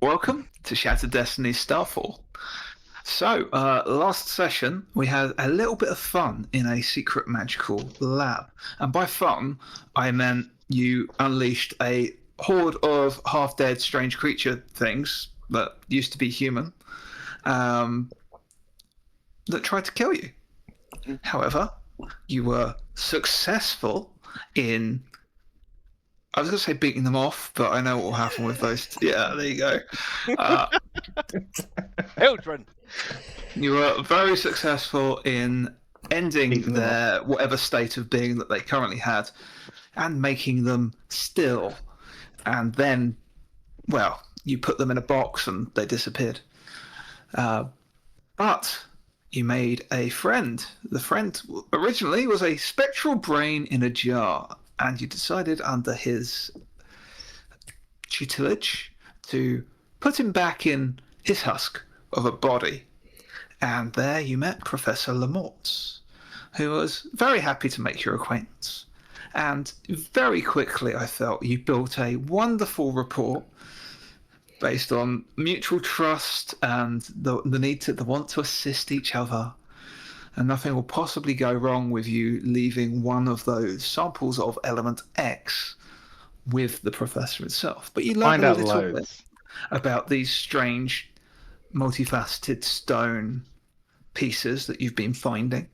Welcome to Shattered Destinies Starfall. So, last session we had a little bit of fun in a secret magical lab. And by fun, I meant you unleashed a horde of half-dead strange creature things that used to be human that tried to kill you. However, you were successful in... I was going to say beating them off, but I know what will happen with those. Yeah, there you go. Children. You were very successful in ending Beating them their whatever state of being that they currently had and making them still. And then, well, you put them in a box and they disappeared. But you made a friend. The friend originally was a spectral brain in a jar, and you decided under his tutelage to put him back in his husk of a body. And there you met Professor Lamortz, who was very happy to make your acquaintance. And very quickly, I felt you built a wonderful rapport based on mutual trust and the need to, the want to assist each other. And nothing will possibly go wrong with you leaving one of those samples of element X with the professor himself. But you learned a little bit about these strange, multifaceted stone pieces that you've been finding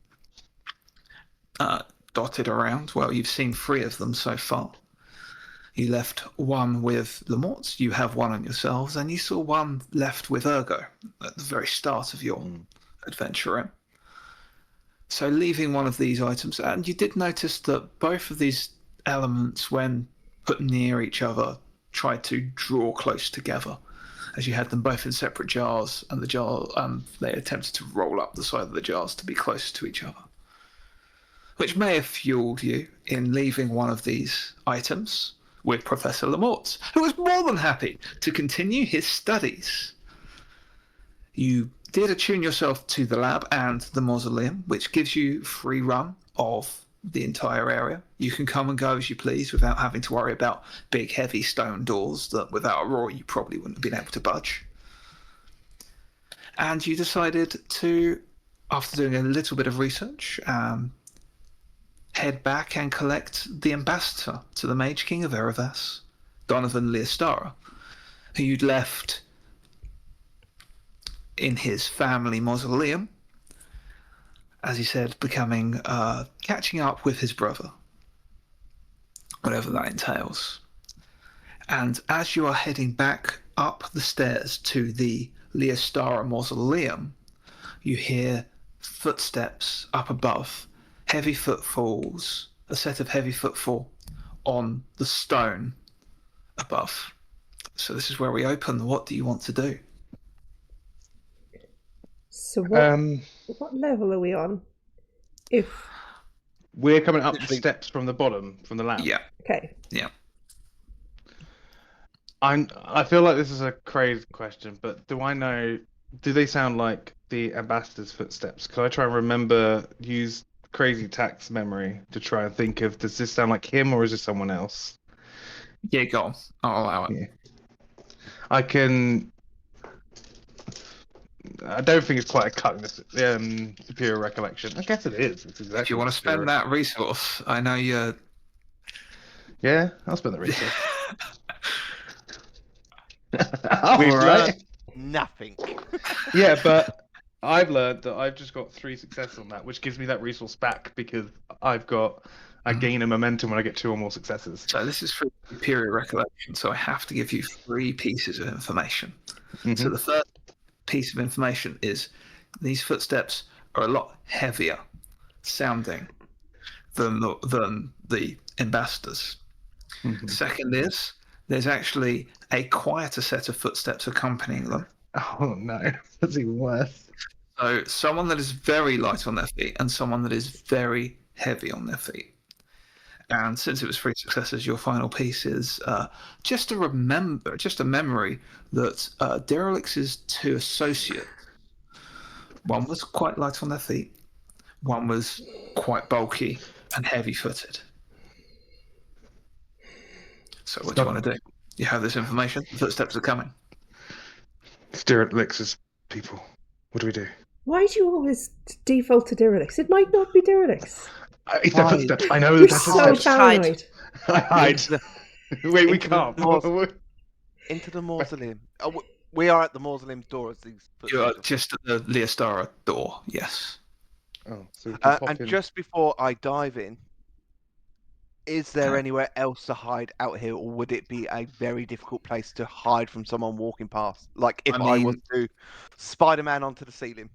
dotted around. Well, you've seen 3 of them so far. You left one with Lamortz, you have one on yourselves, and you saw one left with Ergo at the very start of your adventure in. So leaving one of these items, and you did notice that both of these elements, when put near each other, tried to draw close together, as you had them both in separate jars, and they attempted to roll up the side of the jars to be close to each other, which may have fueled you in leaving one of these items with Professor Lamortz, who was more than happy to continue his studies. You did attune yourself to the lab and the mausoleum, which gives you free run of the entire area. You can come and go as you please without having to worry about big, heavy stone doors that without a roar you probably wouldn't have been able to budge. And you decided to, after doing a little bit of research, head back and collect the ambassador to the Mage King of Erebus, Donovan Leostara, who you'd left in his family mausoleum, as he said, catching up with his brother, whatever that entails. And as you are heading back up the stairs to the Leostara mausoleum, you hear footsteps up above, heavy footfalls, a set of heavy footfall on the stone above. So this is where we open. What do you want to do? So what level are we on? If we're coming up the steps from the bottom, from the lab. Yeah. Okay. Yeah. I feel like this is a crazy question, but do they sound like the ambassador's footsteps? Could I try and use crazy tax memory to try and think of, does this sound like him or is this someone else? Yeah, go on. I'll allow it. Yeah. I don't think it's quite a cognitive superior recollection. I guess it is. It's exactly. If you want to spend that resource, I know you're... Yeah, I'll spend that resource. We've right. learned nothing. Yeah, but I've learned that I've just got 3 successes on that, which gives me that resource back because I gain a momentum when I get 2 or more successes. So this is for superior recollection, so I have to give you 3 pieces of information. Mm-hmm. So the first piece of information is these footsteps are a lot heavier sounding than the ambassadors. Mm-hmm. Second is there's actually a quieter set of footsteps accompanying them. Oh no, that's even worse. So someone that is very light on their feet and someone that is very heavy on their feet. And since it was 3 successes, your final piece is just a memory that Derelix's 2 associates, one was quite light on their feet, one was quite bulky and heavy-footed. So what do you want to do? You have this information, the footsteps are coming. Sterlix's people. What do we do? Why do you always default to Derelix? It might not be Derelix. It's the footsteps. I know You're the so footsteps. paranoid. I hide. Into the, Wait, we into the can't. doors. into the mausoleum. Oh, we are at the mausoleum door as these You are footsteps. just at the Leostara door, yes. Oh, so we can pop And in. just before I dive in, is there Okay. anywhere else to hide out here, or would it be a very difficult place to hide from someone walking past? Like if I was mean- to Spider-Man onto the ceiling.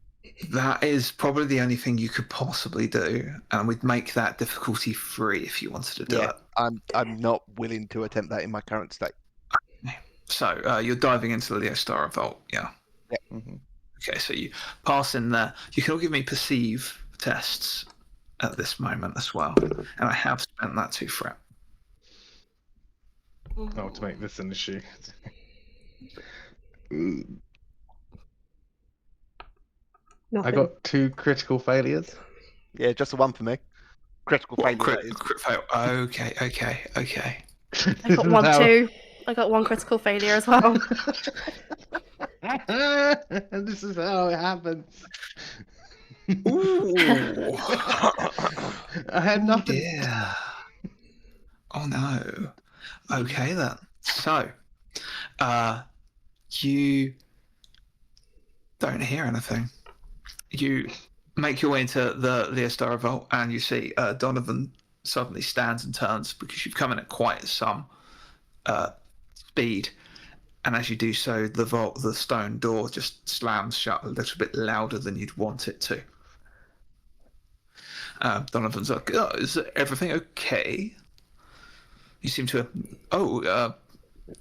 That is probably the only thing you could possibly do, and we'd make that difficulty free if you wanted to do Yeah, it. I'm not willing to attempt that in my current state. So you're diving into the Leostara vault, yeah. Mhm. Okay, so you pass in there. You can all give me perceive tests at this moment as well, and I have spent that 2 fret. Oh, to make this an issue. Nothing. I got 2 critical failures. Yeah, just the one for me. Critical What, failure. that is. crit fail? Okay. I got one too. I got 1 critical failure as well. This is how it happens. Ooh. I had nothing. Yeah. Oh no. Okay then. So, you don't hear anything. You make your way into the Leostara vault, and you see Donovan suddenly stands and turns because you've come in at quite some speed. And as you do so, the stone door just slams shut a little bit louder than you'd want it to. Donovan's like, "Oh, is everything okay?" You seem to. Oh,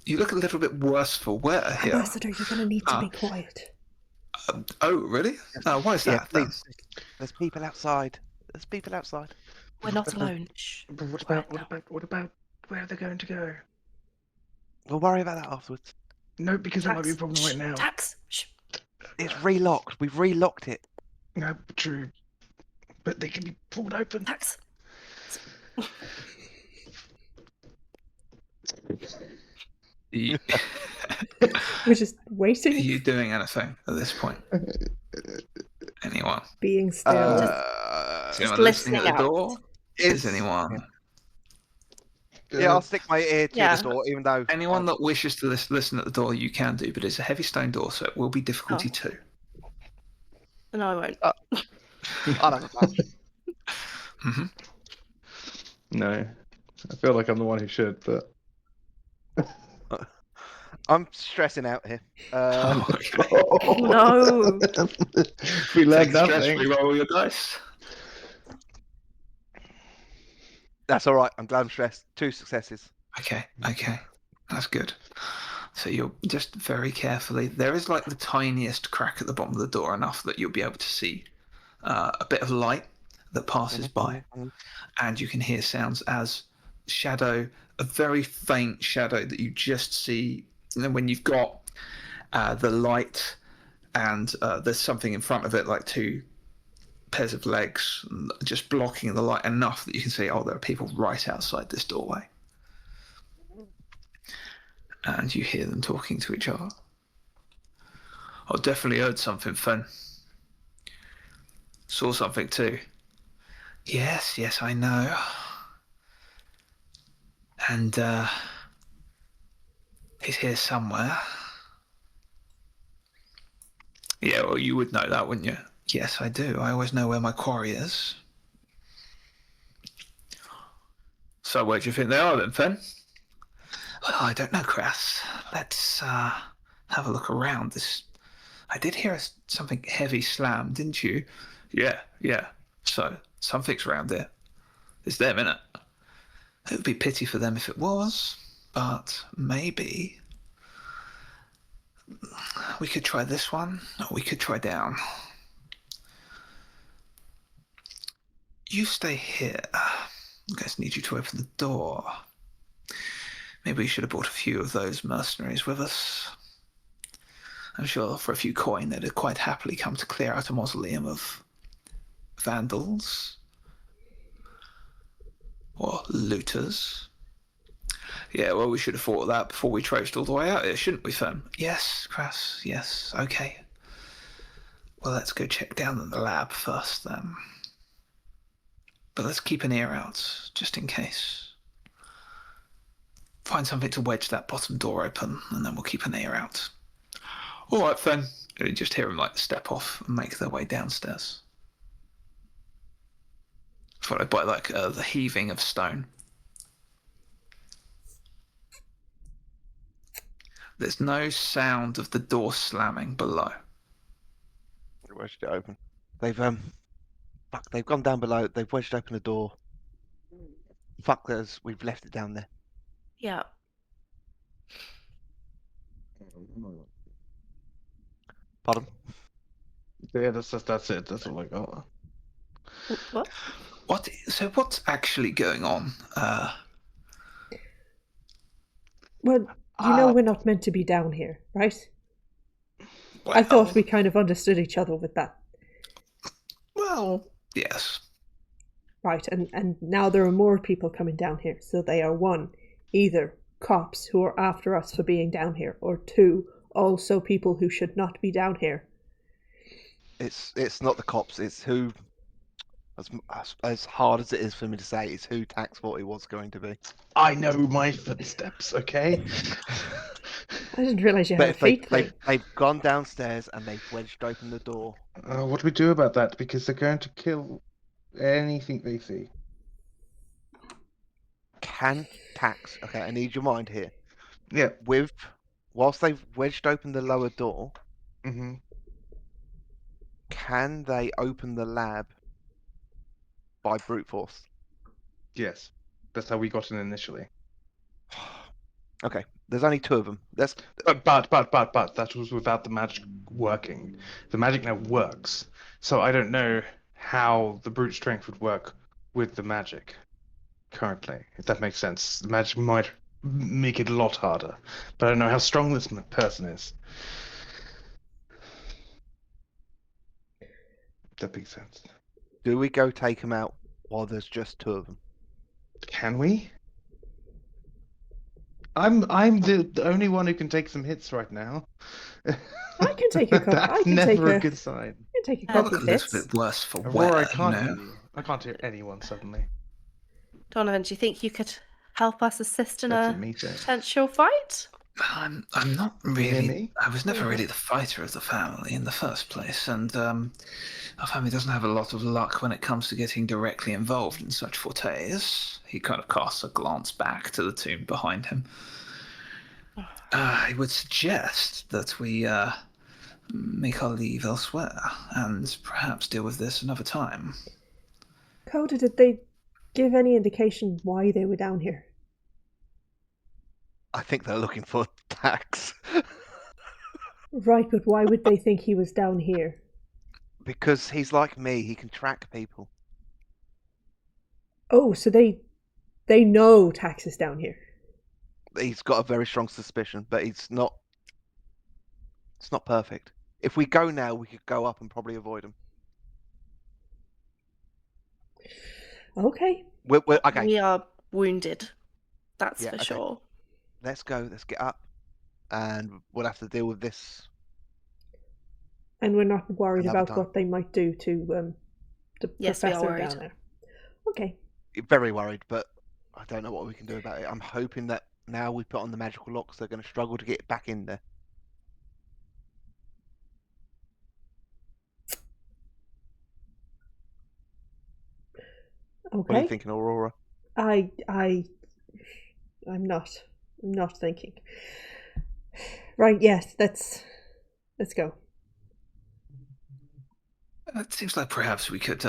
you look a little bit worse for wear here. Ambassador, you're going to need to be quiet. Oh, really? Why is Yeah, that then? please. There's people outside. There's people outside. We're not alone. Shh. But what Quiet about where are they going to go? We'll worry about that afterwards. No, because that might be a Tax. problem Shh. right now. Tax. Shh. It's relocked. We've relocked it. No, true. But they can be pulled open. Tax. You- We're just waiting, Are you doing anything at this point? Anyone? being still. Is anyone listening listening at the out. door? Is anyone? Yeah, I'll stick my ear to Yeah. the door, even though Anyone that wishes to listen at the door, you can do, but it's a heavy stone door, so it will be difficulty 2. No, I won't. I don't know. Mm-hmm. No. I feel like I'm the one who should, but I'm stressing out here. Okay. No. we learned Take a stress, nothing. re-roll your dice. That's all right. I'm glad I'm stressed. 2 successes. Okay, that's good. So you're just very carefully. There is like the tiniest crack at the bottom of the door, enough that you'll be able to see a bit of light that passes by, and you can hear sounds as shadow, a very faint shadow that you just see. And then when you've got the light, and there's something in front of it, like 2 pairs of legs, just blocking the light enough that you can see, oh, there are people right outside this doorway. And you hear them talking to each other. I definitely heard something, Finn. Saw something too. Yes, I know. And he's here somewhere. Yeah, well, you would know that, wouldn't you? Yes, I do. I always know where my quarry is. So where do you think they are then, Finn? Well, I don't know, Crass. Let's have a look around. I did hear something heavy slam, didn't you? Yeah. So something's around there. It's them, innit? It would be pity for them if it was, but maybe we could try this one, or we could try down. You stay here. I guys need you to open the door. Maybe we should have brought a few of those mercenaries with us. I'm sure for a few coin they'd have quite happily come to clear out a mausoleum of vandals or looters. Yeah, well, we should have thought of that before we traced all the way out here, shouldn't we, Fern? Yes, Crass, yes, okay. Well, let's go check down in the lab first, then. But let's keep an ear out, just in case. Find something to wedge that bottom door open, and then we'll keep an ear out. All right, Fen. You just hear them like step off and make their way downstairs, followed by like the heaving of stone. There's no sound of the door slamming below. Wedged it open. They've gone down below. They've wedged open the door. Fuck those. We've left it down there. Yeah. Pardon? Yeah, that's it. That's all I got. What? So what's actually going on? Well, you know we're not meant to be down here, right? Well, I thought we kind of understood each other with that. Well, yes. Right, and now there are more people coming down here, so they are one, either cops who are after us for being down here, or two, also people who should not be down here. It's not the cops. It's who. As hard as it is for me to say, it's who Tax thought he was going to be. I know my footsteps, okay? I didn't realise you But had a if feet they've thing. gone downstairs and they've wedged open the door. What do we do about that? Because they're going to kill anything they see. Can Tax? Okay, I need your mind here. Yeah. Whilst they've wedged open the lower door, Mm-hmm. can they open the lab by brute force? Yes. That's how we got in initially. Okay, there's only two of them. But that was without the magic working. The magic now works. So I don't know how the brute strength would work with the magic currently, if that makes sense. The magic might make it a lot harder, but I don't know how strong this person is. That makes sense. Do we go take them out while there's just two of them? Can we? I'm the only one who can take some hits right now. I can take a couple. That's I can never take a good sign. I can take a Look couple a of little hits. bit worse for Aurora, wear, I can't you hear know. you. I can't hear anyone suddenly. Donovan, do you think you could help us assist in That's a a me thing. potential fight? I'm not You hear really. me? I was never really the fighter of the family in the first place, and our family doesn't have a lot of luck when it comes to getting directly involved in such fortes. He kind of casts a glance back to the tomb behind him. I would suggest that we make our leave elsewhere and perhaps deal with this another time. Coda, did they give any indication why they were down here? I think they're looking for Tax. Right, but why would they think he was down here? Because he's like me, he can track people. Oh, so they know Tax is down here. He's got a very strong suspicion, but it's not perfect. If we go now, we could go up and probably avoid him. Okay. Okay. We are wounded. That's Yeah, for okay. sure. Let's go. Let's get up, and we'll have to deal with this. And we're not worried Another about time. what they might do to the Yes, we are professor worried. down there. Okay. Very worried, but I don't know what we can do about it. I'm hoping that now we put on the magical locks, they're going to struggle to get back in there. Okay. What are you thinking, Aurora? I'm not thinking. Right, yes, let's go. It seems like perhaps we could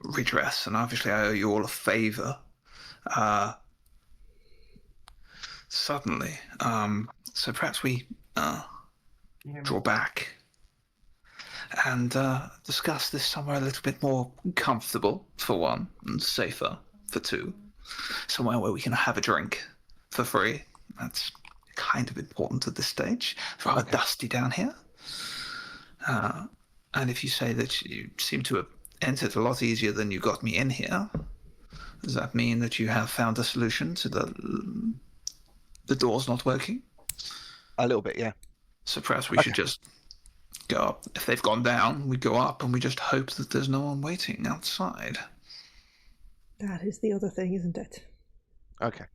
redress, and obviously I owe you all a favour. Suddenly. So perhaps we draw back and discuss this somewhere a little bit more comfortable, for one, and safer, for two. Somewhere where we can have a drink for free. That's kind of important at this stage. It's rather dusty down here. And if you say that you seem to have entered a lot easier than you got me in here, does that mean that you have found a solution to the the door's not working. A little bit, yeah. So perhaps we should just go up. If they've gone down, we go up and we just hope that there's no one waiting outside. That is the other thing, isn't it? Okay.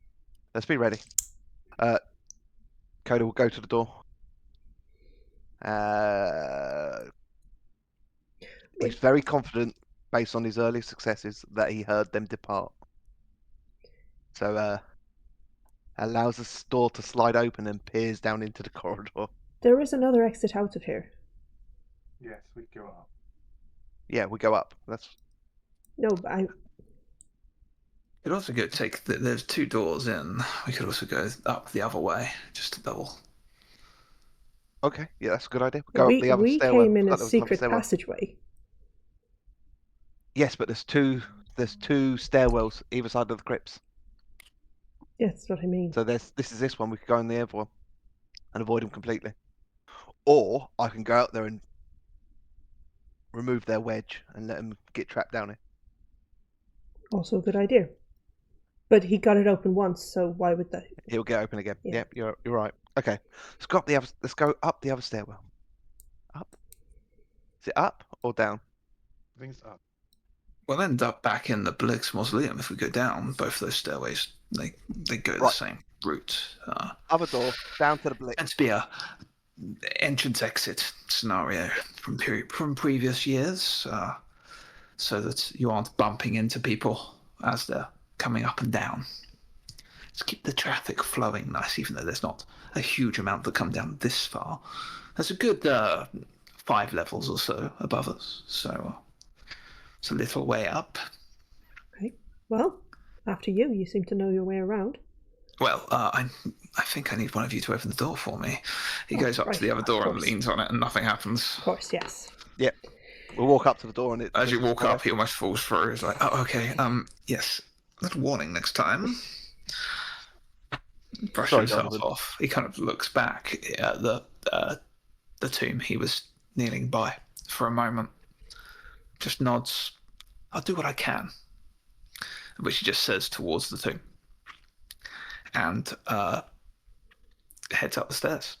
Let's be ready. Coda will go to the door. He's very confident, based on his early successes, that he heard them depart. So, allows the door to slide open and peers down into the corridor. There is another exit out of here. Yes, we go up. Yeah, we go up. No, but We could also go there's 2 doors in. We could also go up the other way, just to double. Okay, yeah, that's a good idea. Go up the other we stairwell. came in That a was the other secret stairwell. passageway. Yes, but there's two stairwells either side of the crypts. Yeah, that's what I mean. So this is this one. We could go in the other one and avoid them completely. Or I can go out there and remove their wedge and let them get trapped down here. Also a good idea. But he got it open once, so why would that? He'll get open again. Yeah. Yep, you're right. Okay, let's go up the other stairwell. Up. Is it up or down? I think it's up. We'll end up back in the Blix mausoleum if we go down both those stairways. They go the Right. same route. Other door down to the Blix. Meant to be a entrance exit scenario from previous years, so that you aren't bumping into people as they're coming up and down. Just keep the traffic flowing nice, even though there's not a huge amount that come down this far. There's a good 5 levels or so above us, so it's a little way up. Okay. Well, after you. You seem to know your way around. Well, I think I need one of you to open the door for me. He goes up right, to the other of door and course. leans on it, and nothing happens. Of course, yes. Yep. We'll walk up to the door and it. As you walk up, he almost falls through. He's like, "Oh, okay. Yes. Little warning next time." Brush Sorry, himself Donovan. off. He kind of looks back at the tomb he was kneeling by for a moment. Just nods. "I'll do what I can," which he just says towards the tomb, and heads up the stairs.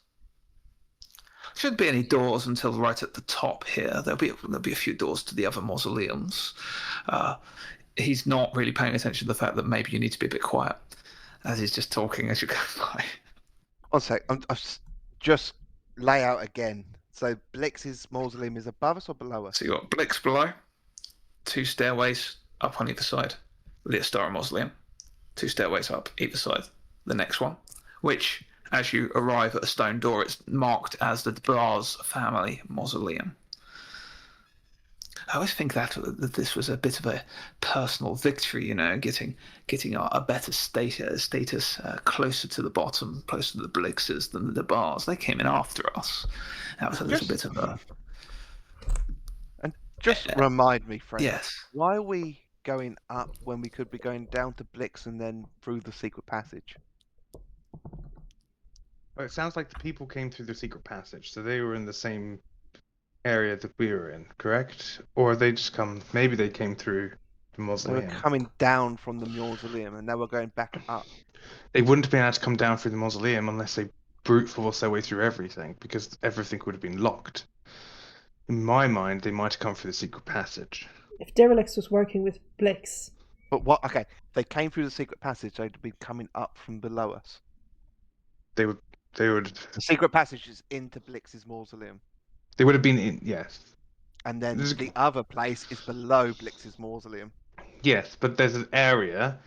Shouldn't be any doors until right at the top here. There'll be a few doors to the other mausoleums. He's not really paying attention to the fact that maybe you need to be a bit quiet, as he's just talking as you go by. One sec. I'll just lay out again. So Blix's mausoleum is above us or below us? So you've got Blix below, 2 stairways up on either side. Leostara mausoleum, 2 stairways up either side. The next one, which, as you arrive at a stone door, it's marked as the Braz family mausoleum. I always think that this was a bit of a personal victory, getting a better status closer to the bottom, closer to the Blixes than the Bars. They came in after us. That was a little bit of a... And just remind me, Frank. Yes. Why are we going up when we could be going down to Blix and then through the secret passage? Well, it sounds like the people came through the secret passage, so they were in the same area that we were in, correct? Or they just maybe they came through the They were mausoleum. coming down from the mausoleum and now we're going back up. They wouldn't have been able to come down through the mausoleum unless they brute force their way through everything, because everything would have been locked. In my mind, they might have come through the secret passage. If Derelix was working with Blix, But what? Okay, they came through the secret passage. They'd be coming up from below us. They would The secret passage is into Blix's mausoleum, have been in, yes. and then There's a- the other place is below Blix's mausoleum. Yes, but there's an area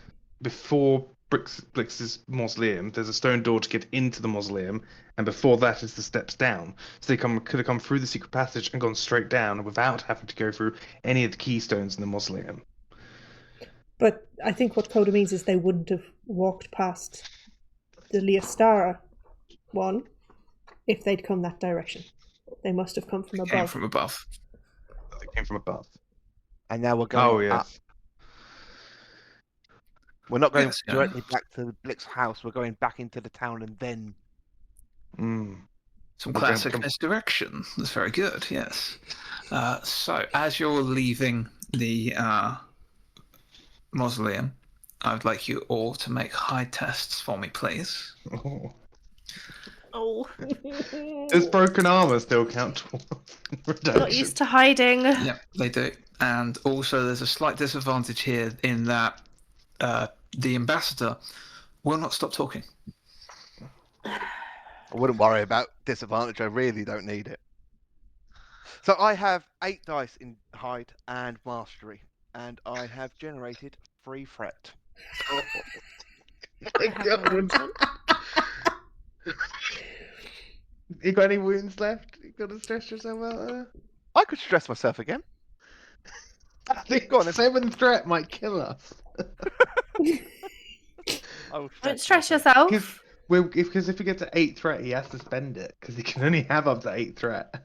before Blix's mausoleum. There's a stone door to get into the mausoleum, and before that is the steps down. So they could have come through the secret passage and gone straight down without having to go through any of the keystones in the mausoleum. but I think what Coda means is they wouldn't have walked past the Leostara one if they'd come that direction. They must have come from above. Came from above. They came from above. And now we're going up. yes. We're not going Yes, yeah. directly back to the Blix house. We're going back into the town and then. Some We're classic going- misdirection. That's very good, yes. So, as you're leaving the mausoleum, I would like you all to make hide tests for me, please. Oh, Does broken armor still count towards reduction? not used to hiding. Yep, they do. And also, there's a slight disadvantage here in that the ambassador will not stop talking. I wouldn't worry about disadvantage. I really don't need it. So I have 8 dice in hide and mastery, and I have generated 3 threat. I have one. You got any wounds left? You got to stress yourself out there? I could stress myself again. I think Go on, then. 7 threat might kill us. I will Don't stress yourself. Because if we get to 8 threat, he has to spend it because he can only have up to 8 threat.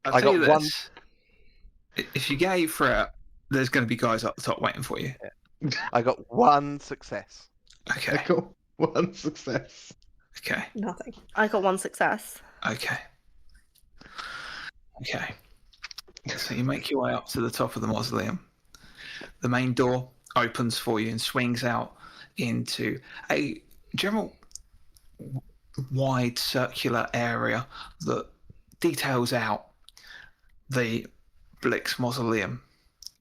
I'll I tell got you one- this. If you get 8 threat, there's going to be guys up the top waiting for you. I got 1 success. Okay. I got 1 success. Okay. Nothing. I got 1 success. Okay. Okay. So you make your way up to the top of the mausoleum. The main door opens for you and swings out into a general wide circular area that details out the Blix mausoleum.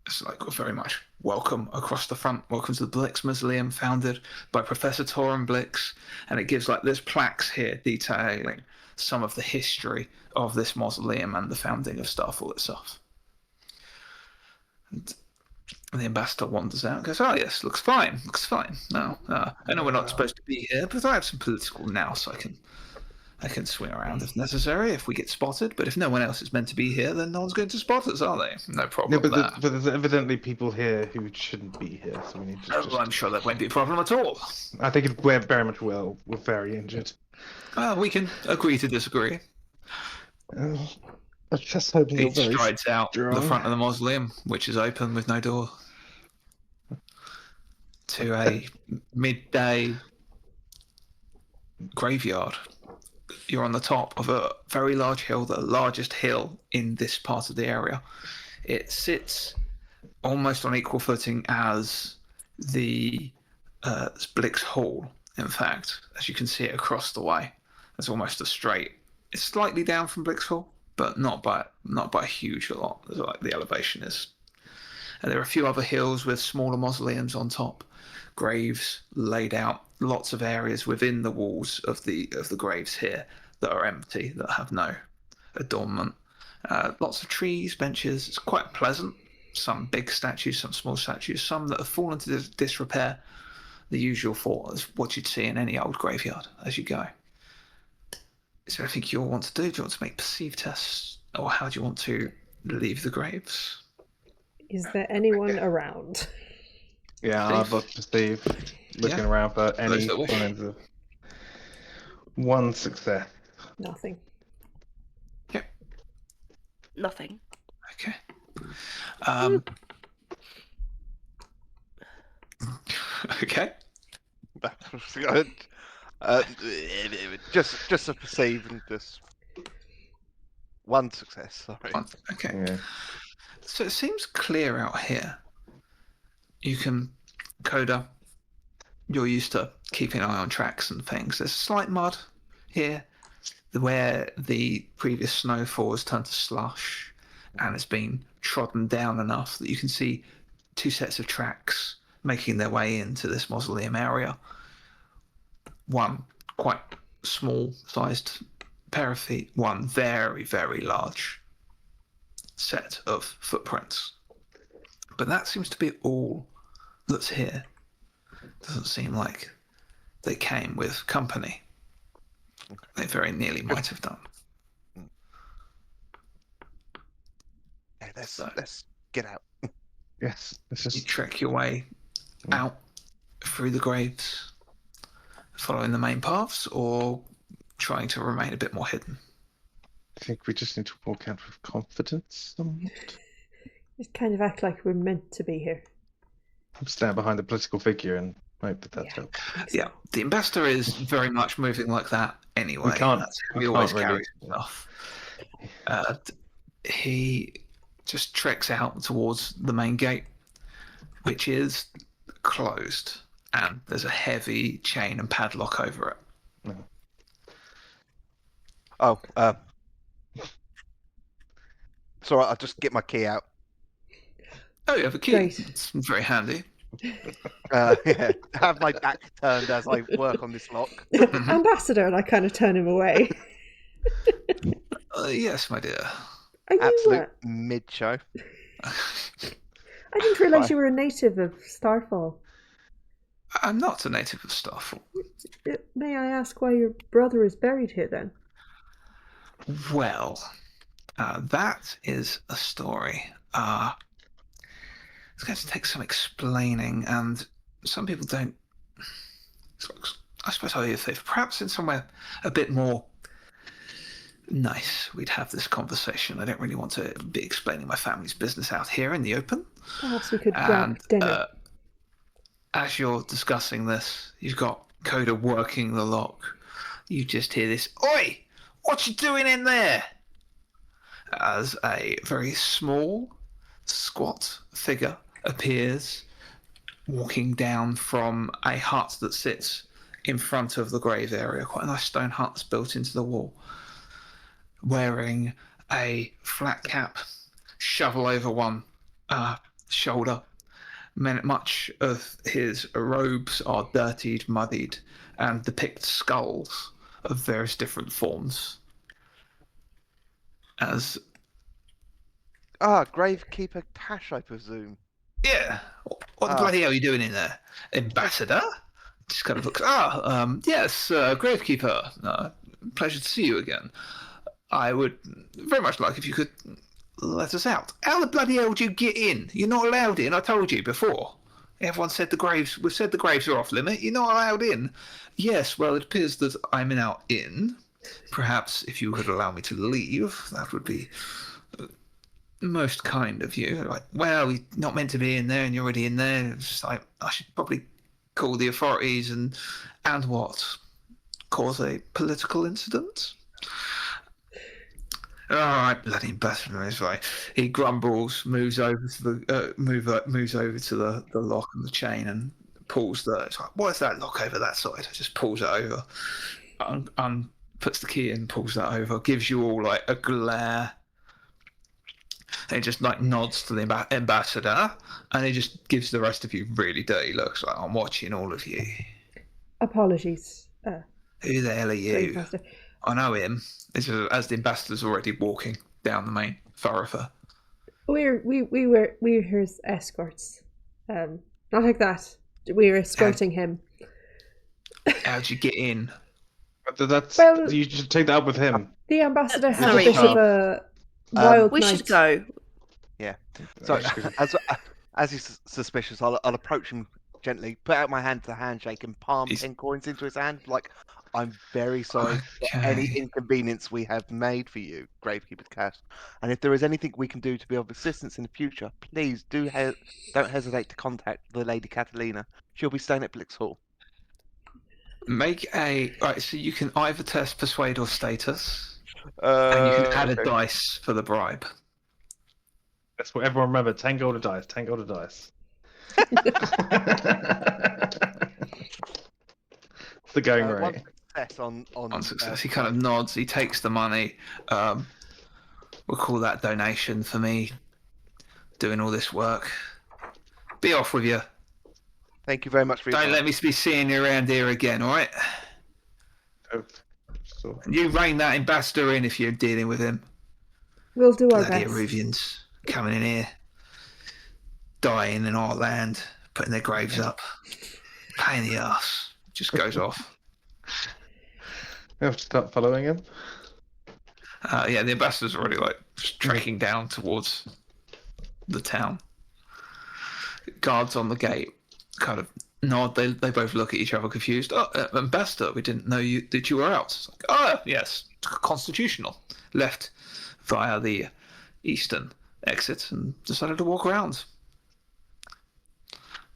It's like very much welcome across the front. Welcome to the Blix Mausoleum, founded by Professor Torin Blix, and it gives like there's plaques here detailing some of the history of this mausoleum and the founding of Starfall itself. And the ambassador wanders out and goes, "Oh yes, looks fine. Looks fine. No, I know we're not supposed to be here, but I have some political now, so I can swing around if necessary if we get spotted. But if no one else is meant to be here, then no one's going to spot us, are they? No problem No, there. but there's evidently people here who shouldn't be here, so we need to Oh, I'm sure that won't be a problem at all. I think we're very much will. We're very injured. We can agree to disagree." I just hoping He strides out the strong. front of the mausoleum, which is open with no door, to a midday graveyard. You're on the top of a very large hill, the largest hill in this part of the area. It sits almost on equal footing as the Blix Hall, in fact, as you can see it across the way. It's almost a straight. It's slightly down from Blix Hall, but not by a huge lot. Like the elevation is. And there are a few other hills with smaller mausoleums on top, graves laid out, lots of areas within the walls of the graves here that are empty, that have no adornment. Lots of trees, benches. It's quite pleasant. Some big statues, some small statues, some that have fallen to disrepair. The usual for what you'd see in any old graveyard as you go. Is there anything you all want to do? Do you want to make perceive tests? Or how do you want to leave the graves? Is there anyone around? Yeah, I'd love to Steve looking Yeah. around for any Those that wish. signs of 1 success. Nothing. Nothing. Okay. Okay. Just a perceive and just 1 success. Sorry. Okay. Yeah. So it seems clear out here. You can, Coda, you're used to keeping an eye on tracks and things. There's slight mud here where the previous snowfall has turned to slush and it's been trodden down enough that you can see 2 sets of tracks making their way into this mausoleum area. One quite small sized pair of feet, one very, very large set of footprints. But that seems to be all that's here. Doesn't seem like they came with company. They very nearly might have done. Yeah, let's get out. Yes. It's You just trek your way out through the graves, following the main paths, or trying to remain a bit more hidden. I think we just need to walk out with confidence somewhat. Just kind of act like we're meant to be here. Stand behind the political figure and hope that that's helped. Yeah, the ambassador is very much moving like that anyway. That's how he we always can't really- carries stuff. He just treks out towards the main gate, which is closed. and there's a heavy chain and padlock over it. Oh, it's all right. I'll just get my key out. Oh, you have a key. Great. It's very handy. Yeah, have my back turned as I work on this lock. Ambassador, and I kind of turn him away. Yes, my dear. Are you? Absolute mid-show. I didn't realise Bye. you were a native of Starfall. I'm not a native of Starfall. May I ask why your brother is buried here then? Well, that is a story. It's going to take some explaining, and some people don't. I suppose if perhaps in somewhere a bit more nice, we'd have this conversation. I don't really want to be explaining my family's business out here in the open. Perhaps we could grab dinner. As you're discussing this, you've got Coda working the lock. You just hear this, "Oi! What you doing in there?" As a very small, squat figure appears, walking down from a hut that sits in front of the grave area. Quite a nice stone hut that's built into the wall. Wearing a flat cap, shovel over one shoulder. Much of his robes are dirtied, muddied, and depict skulls of various different forms. As Gravekeeper Tash, I presume. yeah, what the bloody hell are you doing in there, Ambassador? Just kind of looks. Yes, Gravekeeper. Pleasure to see you again. I would very much like if you could let us out. How the bloody hell do you get in? You're not allowed in. I told you before. Everyone said the graves. We've said the graves are off limit. You're not allowed in. Yes, well, it appears that I'm now in. Perhaps if you could allow me to leave, that would be most kind of you. Like, well, you're not meant to be in there, and you're already in there. It's just like, I should probably call the authorities and what? Cause a political incident? All right, bloody ambassador. It's like he grumbles, moves over to the moves over to the lock and the chain, and pulls the. It's like, what's that lock over that side? Just pulls it over, puts the key in, pulls that over, gives you all like a glare. And he just like nods to the ambassador, and he just gives the rest of you really dirty looks. Like, I'm watching all of you. Apologies. Who the hell are you? Master. I know him. As the ambassador's already walking down the main thoroughfare. We're his escorts. Not like that. We're escorting him. How'd you get in? Well, you should take that up with him. The ambassador had Sorry. a bit of a wild We night. should go. Yeah. So as he's suspicious, I'll approach him gently, put out my hand to the handshake, and palm 10 coins into his hand. Like, I'm very sorry for any inconvenience we have made for you, Gravekeeper Cash. And if there is anything we can do to be of assistance in the future, please don't hesitate to contact the Lady Catalina. She'll be staying at Blix Hall. Make right. So you can either test persuade or status, and you can add a dice for the bribe. That's what everyone remember. 10 gold a dice. 10 gold a dice. It's the going rate. One success on success. He kind of nods. He takes the money. We'll call that donation for me doing all this work. Be off with you. Thank you very much for your Don't time. let me be seeing you around here again, all right? And you rein that ambassador in if you're dealing with him. We'll do our Bloody best. Eruvians coming in here, dying in our land, putting their graves up. Pain in the ass. Just goes off. We have to start following him. Yeah, the ambassador's already like trekking down towards the town. Guards on the gate kind of nod. They both look at each other confused. Oh, ambassador, we didn't know that you were out. It's like, oh, yes, constitutional. Left via the eastern exit and decided to walk around.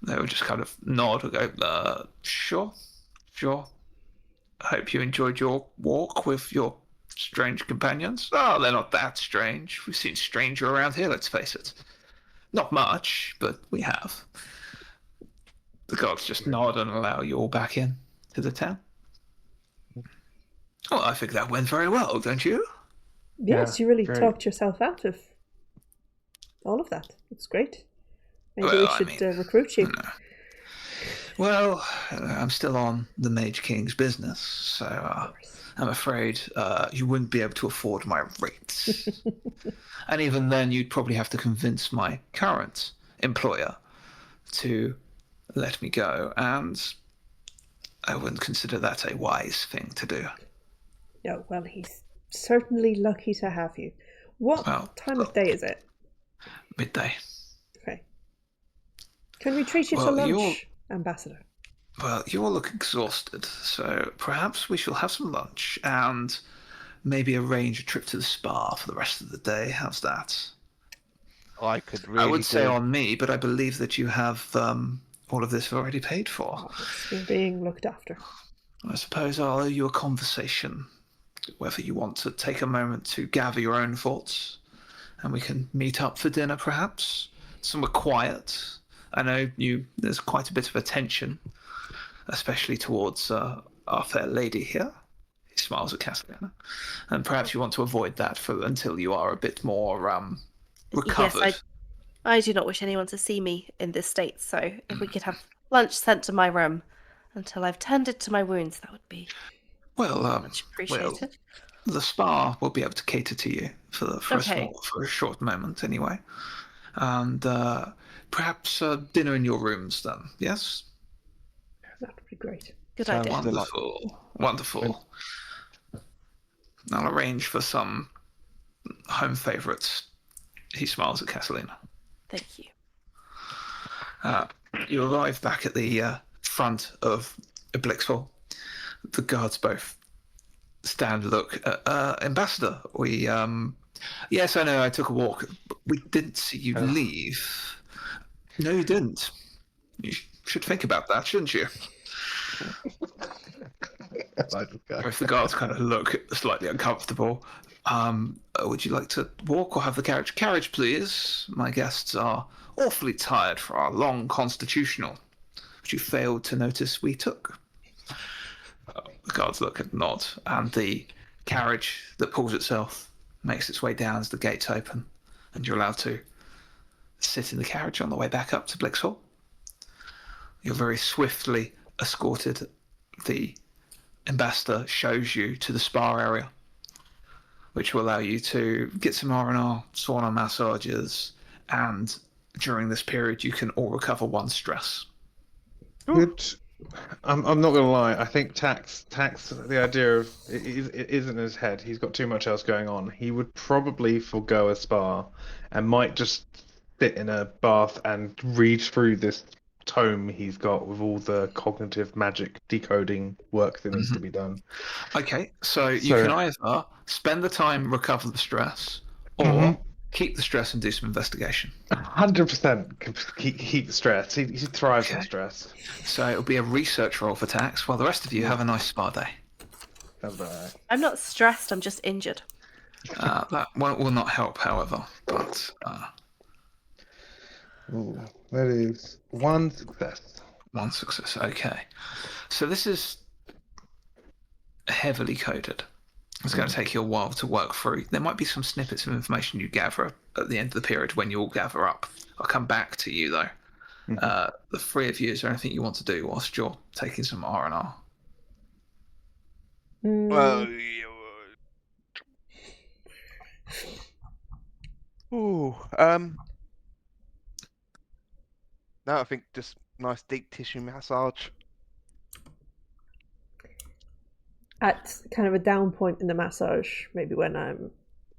They would just kind of nod and go, sure. I hope you enjoyed your walk with your strange companions. Oh, they're not that strange. We've seen stranger around here, let's face it. Not much, but we have. The guards just nod and allow you all back in to the town. Well, I think that went very well, don't you? Yes, Yeah, you really great. talked yourself out of all of that. It's great. Maybe Well, we I should mean, recruit you. Well, I'm still on the Mage King's business, so I'm afraid you wouldn't be able to afford my rates. And even then, you'd probably have to convince my current employer to let me go, and I wouldn't consider that a wise thing to do. No, well, he's certainly lucky to have you. What time of day is it? Midday. Okay. Can we treat you to Well, lunch, Ambassador? Well, you all look exhausted, so perhaps we shall have some lunch and maybe arrange a trip to the spa for the rest of the day. How's that? I could really I would say do. on me, but I believe that you have all of this already paid for. Oh, yes, we're being looked after. I suppose I'll owe you a conversation, whether you want to take a moment to gather your own thoughts, and we can meet up for dinner perhaps, somewhere quiet. I know there's quite a bit of attention, especially towards our fair lady here. He smiles at Castellana. And perhaps you want to avoid that until you are a bit more recovered. Yes, I do not wish anyone to see me in this state, so if we could have lunch sent to my room until I've tended to my wounds, that would be much appreciated. The spa will be able to cater to you for a short moment anyway. And perhaps dinner in your rooms then, yes? That would be great. Good idea. Wonderful. I'll arrange for some home favourites. He smiles at Castellina. Thank you. You arrive back at the front of Blix Hall. The guards both stand and look. Ambassador, we... yes, I know, I took a walk, but we didn't see you leave. No, you didn't. You should think about that, shouldn't you? If the guards kind of look slightly uncomfortable, would you like to walk or have the carriage? Carriage, please. My guests are awfully tired for our long constitutional, which you failed to notice we took. The guards look and nod, and the carriage that pulls itself makes its way down as the gates open, and you're allowed to sit in the carriage on the way back up to Blix Hall. You're very swiftly escorted. The ambassador shows you to the spa area, which will allow you to get some R&R, sauna massages, and during this period you can all recover one stress. Good. I'm not gonna lie. I think Tax. The idea of it isn't in his head. He's got too much else going on. He would probably forgo a spa, and might just sit in a bath and read through this tome he's got with all the cognitive magic decoding work that needs to be done. Okay, so you can either spend the time recover the stress, or keep the stress and do some investigation. 100% keep the stress. He thrives on stress. So it'll be a research role for Tax, while the rest of you have a nice spa day. I'm not stressed, I'm just injured. That will not help, however. But that is one success. One success, okay. So this is heavily coded. It's going to take you a while to work through. There might be some snippets of information you gather at the end of the period when you all gather up. I'll come back to you, though. The three of you, is there anything you want to do whilst you're taking some R&R? Well, no, I think just nice deep tissue massage. At kind of a down point in the massage, maybe when I'm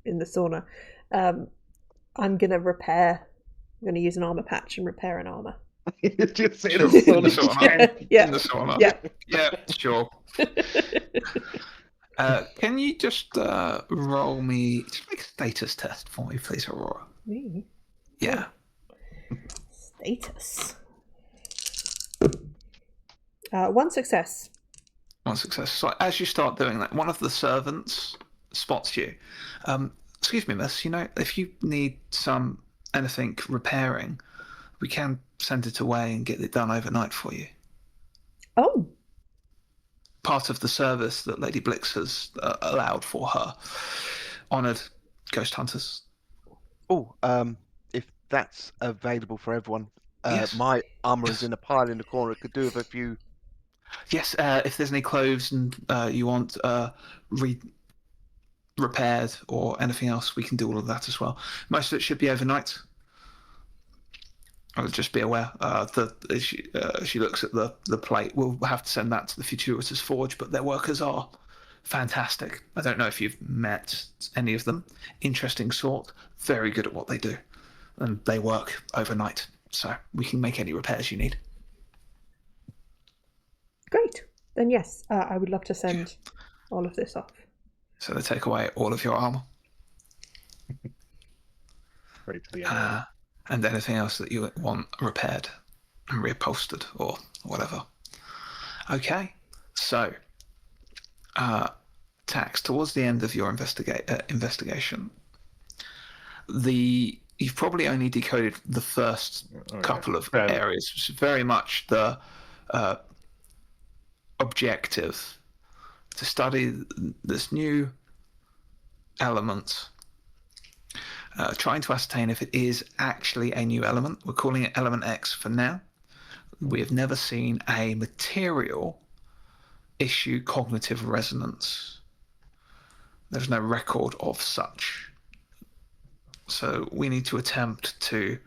in the sauna, I'm going to use an armor patch and repair an armor. Just in In the sauna? Yeah. In the sauna? Yeah, sure. Can you just roll me... Just make a status test for me, please, Aurora. Me? Yeah. Status. One success. One success. So as you start doing that, one of the servants spots you. Excuse me, miss, if you need anything repairing, we can send it away and get it done overnight for you. Oh, Part of the service that Lady Blix has allowed for her honoured ghost hunters. Oh, if that's available for everyone, Yes. my armor Yes. is in a pile in the corner. It could do with a few. Yes, if there's any clothes and you want repaired or anything else, we can do all of that as well. Most of it should be overnight. I'll just be aware that as she looks at the plate, we'll have to send that to the Futuritas Forge, but their workers are fantastic. I don't know if you've met any of them. Interesting sort, very good at what they do, and they work overnight, so we can make any repairs you need. great. Then yes, I would love to send all of this off. So they take away all of your armor. Right to the end. And anything else that you want repaired and reupholstered or whatever. Okay, so Tax, towards the end of your investigation, you've probably only decoded the first couple of areas, which is very much the objective to study this new element. Trying to ascertain if it is actually a new element. We're calling it Element X for now. We have never seen a material issue cognitive resonance. There's no record of such. So we need to attempt to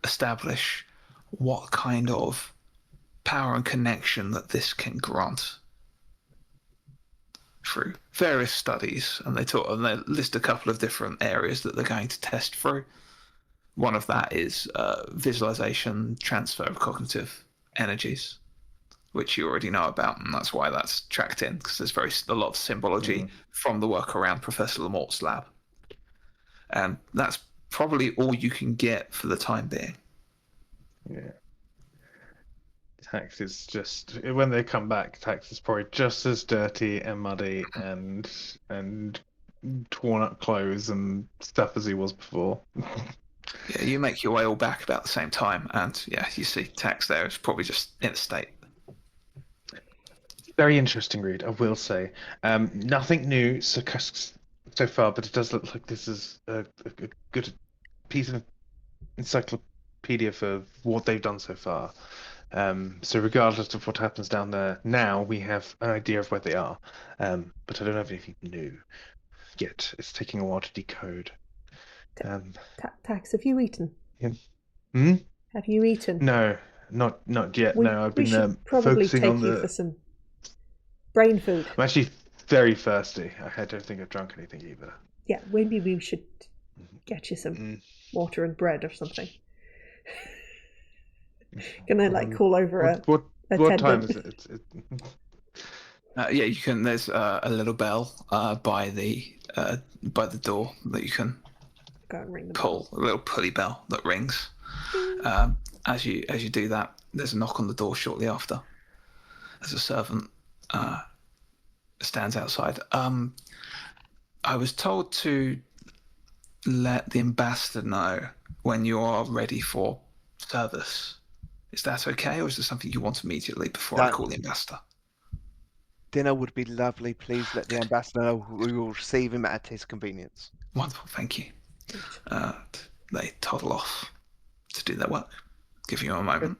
establish what kind of power and connection that this can grant through various studies, and they list a couple of different areas that they're going to test through. One of that is visualization, transfer of cognitive energies, which you already know about, and that's why that's tracked in, because there's a lot of symbology from the work around Professor Lamort's lab. And that's probably all you can get for the time being. Yeah. Tax is just, when they come back, Tax is probably just as dirty and muddy and torn up clothes and stuff as he was before. Yeah, you make your way all back about the same time, and yeah, you see Tax there is probably just in a state. Very interesting read, I will say. Nothing new so far, but it does look like this is a good piece of encyclopedia for what they've done so far. So regardless of what happens down there now, we have an idea of where they are. But I don't have anything new yet. It's taking a while to decode. Tax, have you eaten? Yeah. Have you eaten? No, not yet. No, I've been probably focusing take on you for some brain food. I'm actually very thirsty. I don't think I've drunk anything either. Yeah, maybe we should get you some water and bread or something. Gonna call over what time is it? Yeah, you can. There's a little bell by the door that you can go and ring the pull. bell. A little pulley bell that rings. As you do that, there's a knock on the door shortly after. As a servant stands outside. I was told to let the ambassador know when you are ready for service. Is that okay, or is there something you want immediately before I call the ambassador? Dinner would be lovely. Please let the ambassador know. We will receive him at his convenience. Wonderful, thank you. They toddle off to do their work. Give you a moment.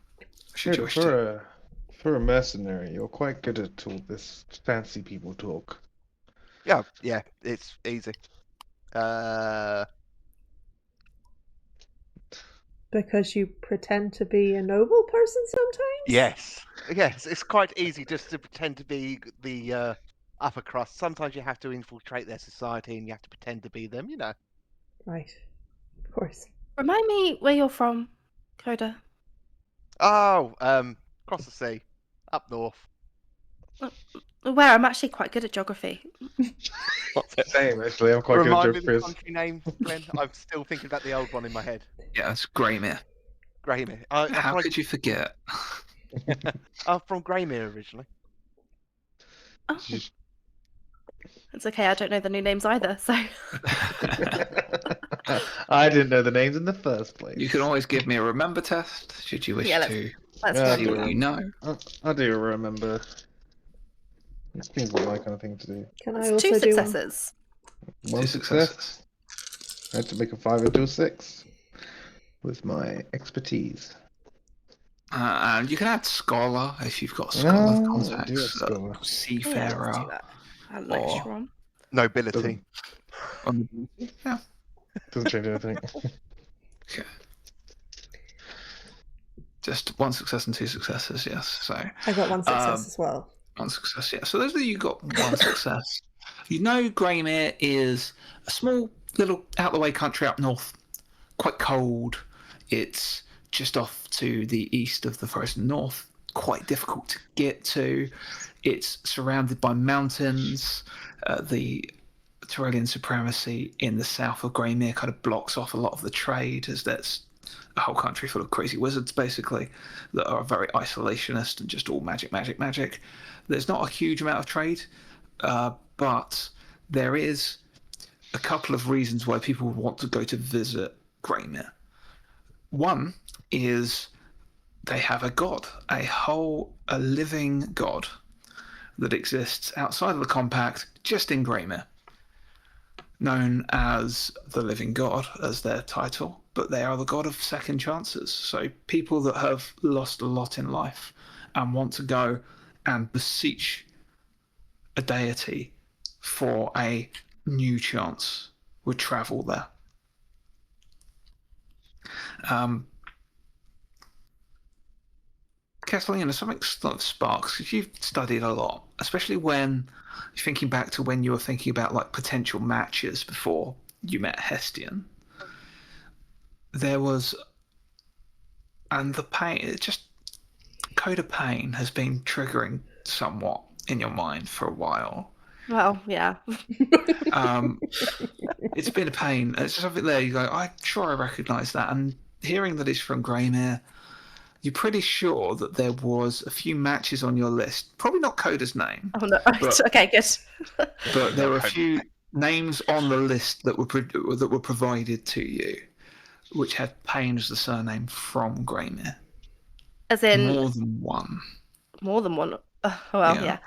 Should you wish to. For a mercenary, you're quite good at all this fancy people talk. Yeah, it's easy. Because you pretend to be a noble person sometimes? Yes, it's quite easy just to pretend to be the upper crust. Sometimes you have to infiltrate their society and you have to pretend to be them, Right, of course. Remind me where you're from, Coda. Oh, across the sea, up north. Where? I'm actually quite good at geography. Same, actually. I'm quite Remind good at me geography. the country name, Glenn. I'm still thinking about the old one in my head. Yeah, it's Greymere. Greymere. How could you forget? I'm from Greymere originally. Oh. It's okay, I don't know the new names either, so... I didn't know the names in the first place. You can always give me a remember test, should you wish Yeah, to Let's Yeah, see remember what that. you know. I do remember. It seems like my kind of thing to do. Can I That's also 2 do one? successes. One success. I had to make a 5 into a 6 with my expertise. And you can add scholar if you've got scholar I do have contacts, scholar. Oh, yeah, let's seafarer, do that. Add an or- extra one. Nobility. yeah. Doesn't change anything. Okay. Just 1 success and 2 successes, yes. So I got one success as well. 1 success, yeah. So those of you got 1 success. You know Greymere is a small little out the way country up north, quite cold. It's just off to the east of the frozen north, quite difficult to get to. It's surrounded by mountains. The Tyrellian supremacy in the south of Greymere kind of blocks off a lot of the trade, as there's a whole country full of crazy wizards, basically, that are very isolationist and just all magic, magic, magic. There's not a huge amount of trade, but there is a couple of reasons why people would want to go to visit Greymere. One is they have a god, a living god that exists outside of the compact, just in Greymere, known as the living god as their title, but they are the god of second chances. So people that have lost a lot in life and want to go and beseech a deity for a new chance would travel there. Catalina, something sort of sparks, because you've studied a lot, especially when you're thinking back to when you were thinking about like potential matches before you met Hestian. There was, and the pain, it just, Code of Pain has been triggering somewhat in your mind for a while. Well, yeah. It's been a pain. It's just something there. You go, I'm sure I recognise that. And hearing that it's from Greymere, you're pretty sure that there was a few matches on your list. Probably not Coda's name. Oh no. Okay, good. But there were a few names on the list that were provided to you, which had Payne as the surname from Greymere. As in more than one. More than one. Well, yeah.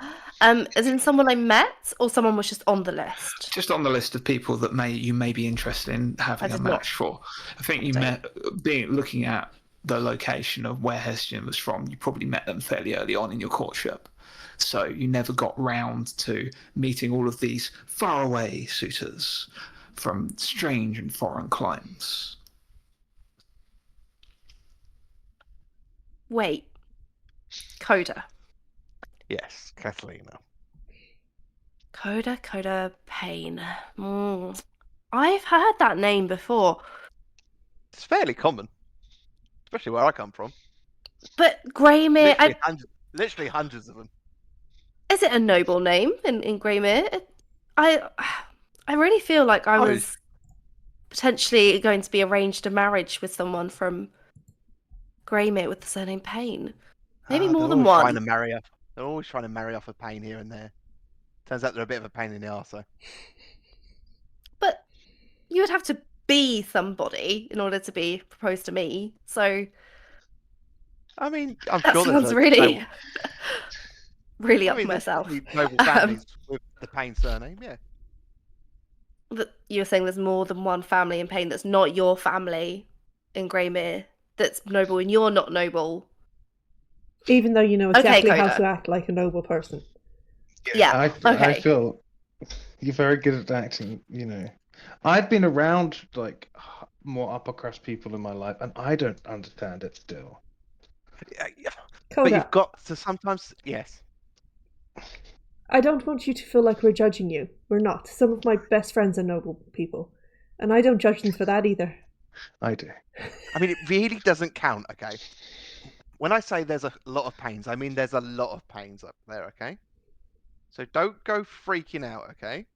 As in someone I met, or someone was just on the list? Just on the list of people that you may be interested in having a match for. I think you met, looking at the location of where Hestian was from, you probably met them fairly early on in your courtship. So you never got round to meeting all of these faraway suitors from strange and foreign climes. Wait. Coda. Yes, Catalina. Coda Payne. I've heard that name before. It's fairly common, especially where I come from. But Greymere... Literally hundreds of them. Is it a noble name in Greymere? I really feel like I was potentially going to be arranged a marriage with someone from Greymere with the surname Payne. Maybe more than one. They're always trying to marry off a Payne here and there. Turns out they're a bit of a pain in the arse, though. But you would have to be somebody in order to be proposed to me. So, I mean, I'm that sure sounds really, really up myself. Noble families with the Payne surname, yeah. You're saying there's more than one family in Payne that's not your family in Greymere that's noble, and you're not noble. Even though you know exactly how to act like a noble person. Yeah. I feel you're very good at acting, you know. I've been around like more upper crust people in my life, and I don't understand it still. Coda, but you've got to sometimes, yes. I don't want you to feel like we're judging you. We're not. Some of my best friends are noble people, and I don't judge them for that either. I do. I mean, it really doesn't count, okay? When I say there's a lot of pains, I mean there's a lot of pains up there, okay? So don't go freaking out, okay?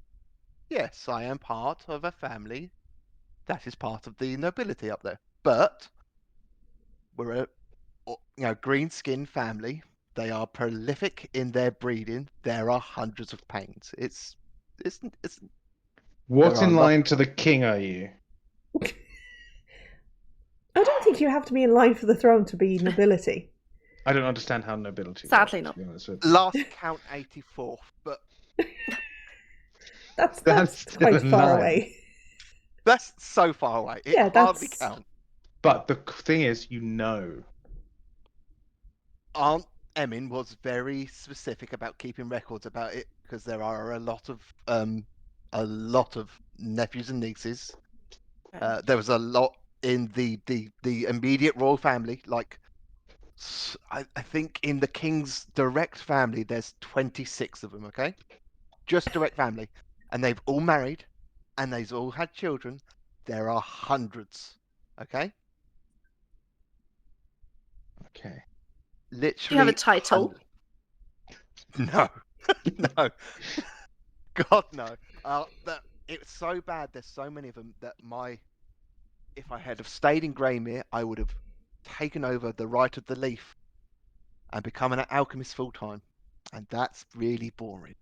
Yes, I am part of a family that is part of the nobility up there. But we're a green-skinned family. They are prolific in their breeding. There are hundreds of pains. It's What in line to the king are you? I don't think you have to be in line for the throne to be nobility. I don't understand how nobility Sadly works, not. to be honest with you. Last count 84th, but That's still quite in far line. away. that's so far away. It Yeah, hardly that's- counts. But the thing is, you know. Aunt Emin was very specific about keeping records about it because there are a lot of nephews and nieces. There was a lot in the immediate royal family. Like, I think in the king's direct family, there's 26 of them. Okay, just direct family, and they've all married, and they've all had children. There are hundreds. Okay, Okay. literally. Do you have a title? No, no. God no. It's so bad. There's so many of them that if I had have stayed in Greymere, I would have taken over the right of the leaf and become an alchemist full time, and that's really boring.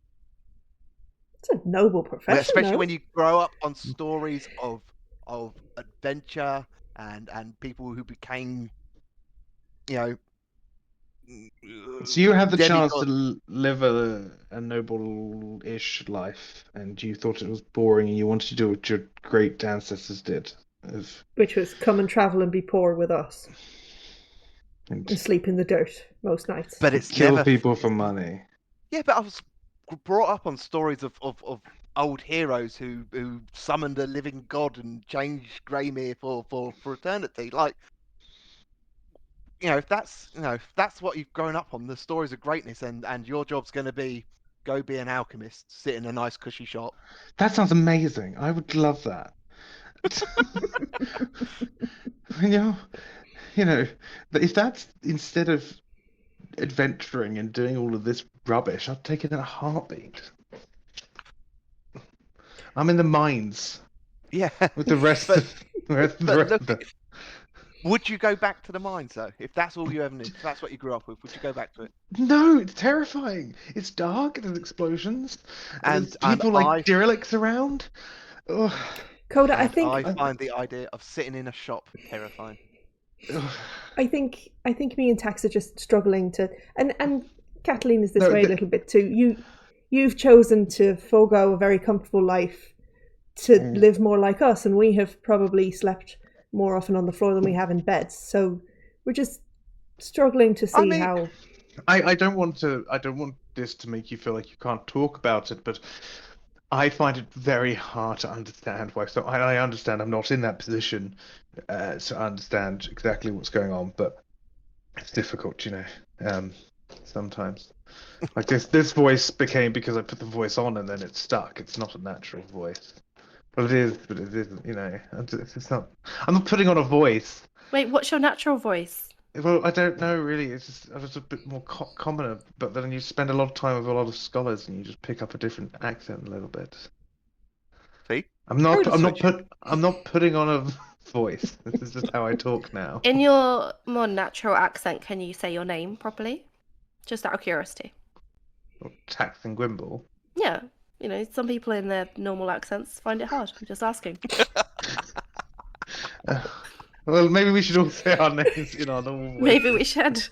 It's a noble profession, Especially though. when you grow up on stories of adventure and people who became, you know. So you had the chance demigods. to live a noble-ish life, and you thought it was boring, and you wanted to do what your great ancestors did. Which was come and travel and be poor with us And and sleep in the dirt most nights. But it's kill never people for money. Yeah, but I was brought up on stories of old heroes who summoned a living god and changed Greymere for eternity. Like, if that's what you've grown up on, the stories of greatness, and your job's going to be go be an alchemist, sit in a nice cushy shop. That sounds amazing. I would love that. If that's instead of adventuring and doing all of this rubbish, I'd take it in a heartbeat. I'm in the mines Yeah, with the rest would you go back to the mines though? If that's all you ever knew, if that's what you grew up with, would you go back to it? No, it's terrifying. It's dark, there's explosions, and there's And people like derelicts around. Ugh. Coda, I And think I find the idea of sitting in a shop terrifying. I think me and Tax are just struggling to, and Kathleen is this No, way a little bit too. You've chosen to forego a very comfortable life to live more like us, and we have probably slept more often on the floor than we have in beds. So we're just struggling to see how. I don't want this to make you feel like you can't talk about it, but I find it very hard to understand why. So I understand I'm not in that position, so I understand exactly what's going on, but it's difficult, sometimes. Like this voice became because I put the voice on and then it stuck. It's not a natural voice. Well, it is, but it isn't, It's not. I'm not putting on a voice. Wait, what's your natural voice? Well, I don't know really. It's just a bit more common, but then you spend a lot of time with a lot of scholars, and you just pick up a different accent a little bit. See, I'm not putting on a voice. This is just how I talk now. In your more natural accent, can you say your name properly? Just out of curiosity. Tax and Gwimble. Yeah, some people in their normal accents find it hard. I'm just asking. Well, maybe we should all say our names in our normal voice. Maybe we should.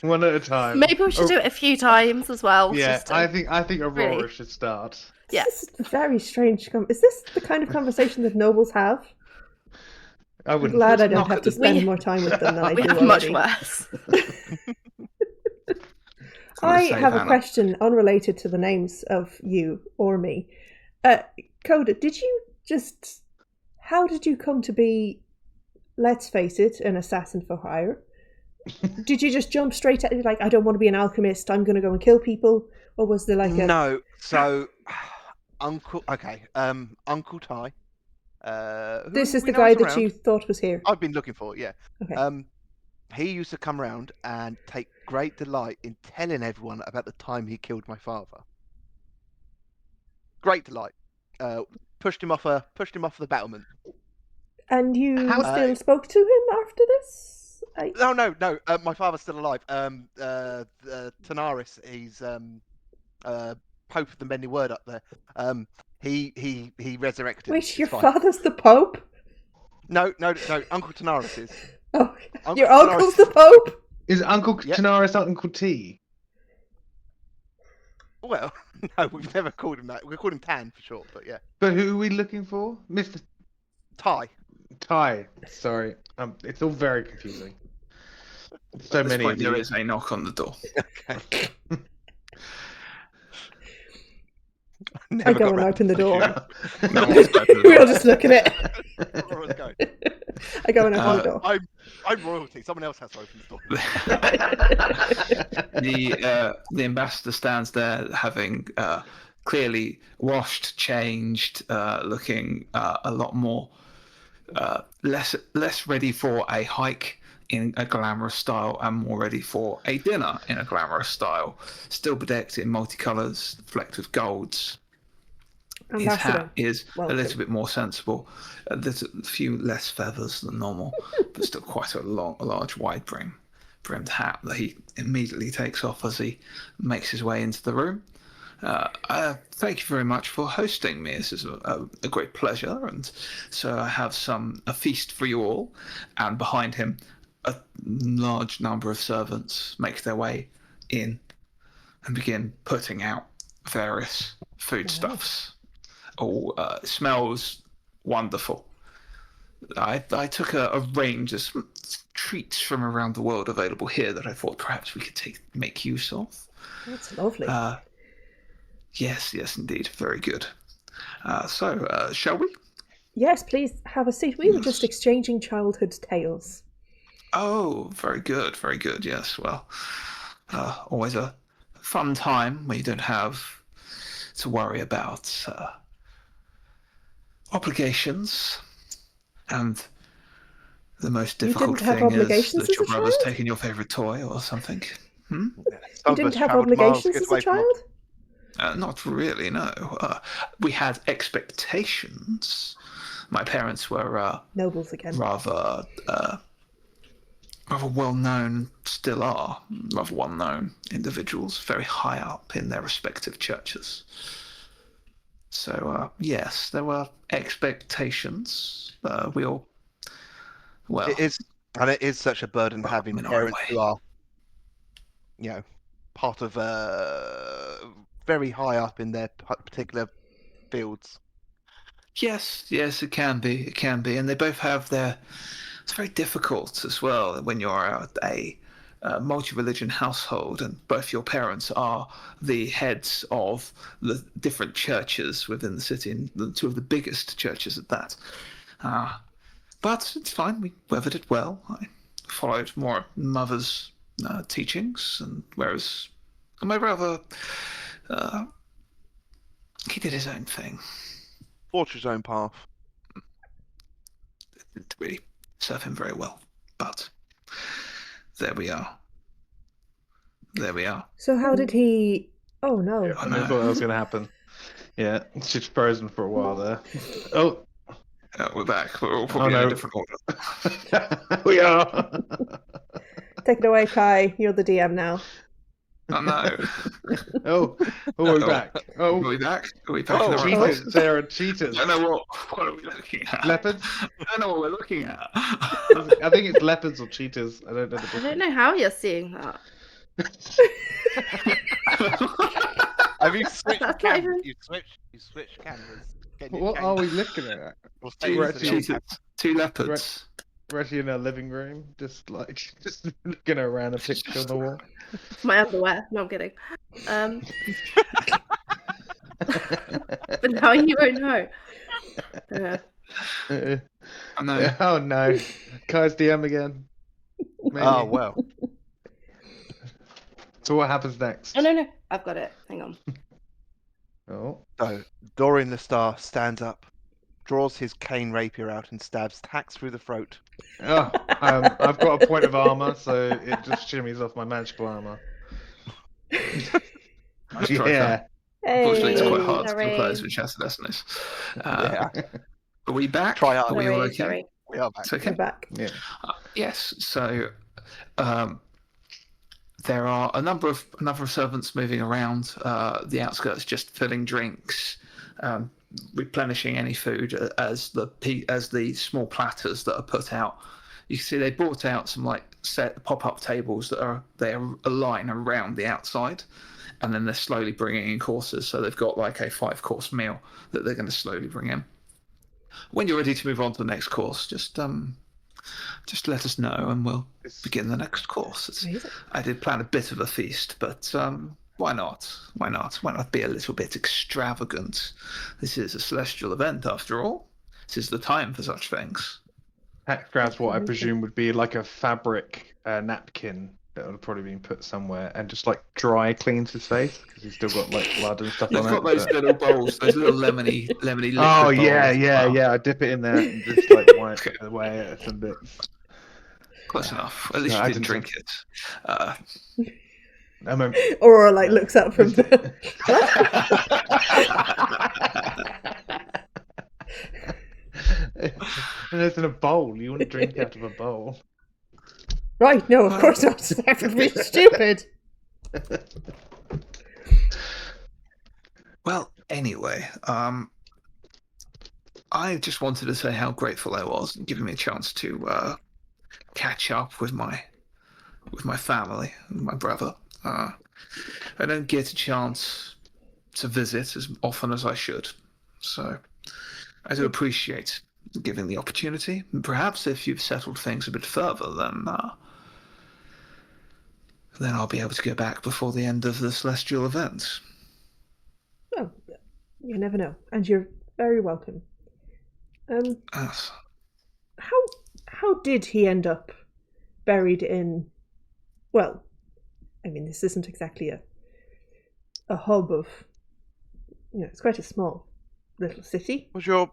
One at a time. Maybe we should do it a few times as well. Yeah, just to... I think Aurora really? should start. Yeah. This is very strange. Is this the kind of conversation that nobles have? I wouldn't. I'm glad I don't have to spend more time with them than I we do have already. much worse. I have a question unrelated to the names of you or me. Coda, how did you come to be, let's face it, an assassin for hire? Did you just jump straight at it, like, I don't want to be an alchemist, I'm going to go and kill people? Or was there like a... No, so, Uncle Ty. This is the guy that you thought was here? I've been looking for, yeah. Okay. He used to come around and take great delight in telling everyone about the time he killed my father. Great delight. Pushed him off the battlement. And you still spoke to him after this? No. My father's still alive. Tanaris, he's Pope of the Mending Word up there. He resurrected. Wait, your father's the Pope? No. Uncle Tanaris is. Oh, Uncle your Tanaris uncle's is- the Pope? Is Uncle Yep. Tanaris Uncle T? Well, no, we've never called him that. We called him Tan for short, but yeah. But who are we looking for? Mr. Ty. Ty. Sorry. It's all very confusing. So At this many point, of there you. is a knock on the door. Okay. I Never go got and round open the door. No one's opened the We all door. just look at it. to Everyone's going. I go and open the door. I'm royalty. Someone else has to open the door. The ambassador stands there, having clearly washed, changed, looking a lot more less ready for a hike in a glamorous style and more ready for a dinner in a glamorous style. Still bedecked in multicolours, flecked with golds. His hat Ambassador. is Welcome. a little bit more sensible. There's a few less feathers than normal, but still quite a large, wide brimmed hat that he immediately takes off as he makes his way into the room. Thank you very much for hosting me. This is a great pleasure, and so I have a feast for you all. And behind him, a large number of servants make their way in and begin putting out various foodstuffs. Oh, it smells wonderful. I took a range of treats from around the world available here that I thought perhaps we could make use of. That's lovely. Yes, indeed. Very good. So, shall we? Yes, please have a seat. We were just exchanging childhood tales. Oh, very good, very good. Yes, well, always a fun time where you don't have to worry about obligations, and the most You difficult didn't have thing is obligations that as your a brother's child? taking your favourite toy or something. You didn't have obligations as a child? Not really, no. We had expectations. My parents were Nobles again. rather well-known, still are rather well-known individuals, very high up in their respective churches. So, yes, there were expectations. We all, well, It is such a burden having in our parents way. who are, part of very high up in their particular fields. Yes, it can be, and they both have their. It's very difficult as well when you're a multi-religion household, and both your parents are the heads of the different churches within the city, and two of the biggest churches at that. But it's fine. We weathered it well. I followed more mother's teachings, and whereas my brother, he did his own thing. Forged his own path. It didn't really serve him very well, but there we are. So how did he... Oh, no. I never thought that was going to happen. Yeah, she's frozen for a while there. Oh, We're back. We're all probably in a different order. we are. Take it away, Kai. You're the DM now. Oh no. Oh, we're back. Are Oh, we back? Are we back in the right place? cheaters. There are cheaters. I don't know what are we looking at. Leopards? I don't know what we're looking at. I think it's leopards or cheetahs. I don't know the I difference. don't know how you're seeing that. Have you switched That's not cameras? even- You switched cameras. Getting your What game are we back. looking at? Or Two We're staying to the actually- old cheetahs, two leopards. We're actually in our living room, just looking around a picture on the wall. My underwear. No, I'm kidding. But now you won't know. I know. Oh no, Kai's DM again. Maybe. Oh well. So what happens next? Oh no, I've got it. Hang on. Oh, So Dorian Leostara stands up, draws his cane rapier out, and stabs Tax through the throat. I've got a point of armor, so it just shimmies off my magical armor. Nice try, Yeah. Unfortunately, it's quite Hey. hard to Sorry. compare with Shattered Destinies. Yeah, Are we back? Try hard. Are we all Sorry, okay? sorry. we are back. It's We're okay. back. Yeah. Yes. So there are a number of servants moving around the outskirts, just filling drinks, replenishing any food as the small platters that are put out. You can see they brought out some like set pop-up tables that are a line around the outside, and then they're slowly bringing in courses. So they've got like a 5-course meal that they're going to slowly bring in. When you're ready to move on to the next course, just let us know and we'll begin the next course. I did plan a bit of a feast, but why not? Why not? Why not be a little bit extravagant? This is a celestial event, after all. This is the time for such things. Hack grabs what I presume would be like a fabric napkin that would have probably been put somewhere, and just like dry cleans his face because he's still got like blood and stuff They've on got it. those little bowls, those little lemony liquid Oh bowls. yeah. I dip it in there and just like wipe it away at some bits. Close enough. At least you didn't drink it. Aurora like looks up from the. And it's in a bowl. You want to drink out of a bowl. Right, no, of course not. That would be stupid. Well, anyway, I just wanted to say how grateful I was in giving me a chance to catch up with my family, my brother. I don't get a chance to visit as often as I should, so I do appreciate giving the opportunity. Perhaps if you've settled things a bit further, then I'll be able to go back before the end of the celestial event. Oh, you never know, and you're very welcome. Yes. How did he end up buried in? Well, I mean, this isn't exactly a hub of. It's quite a small little city. Was your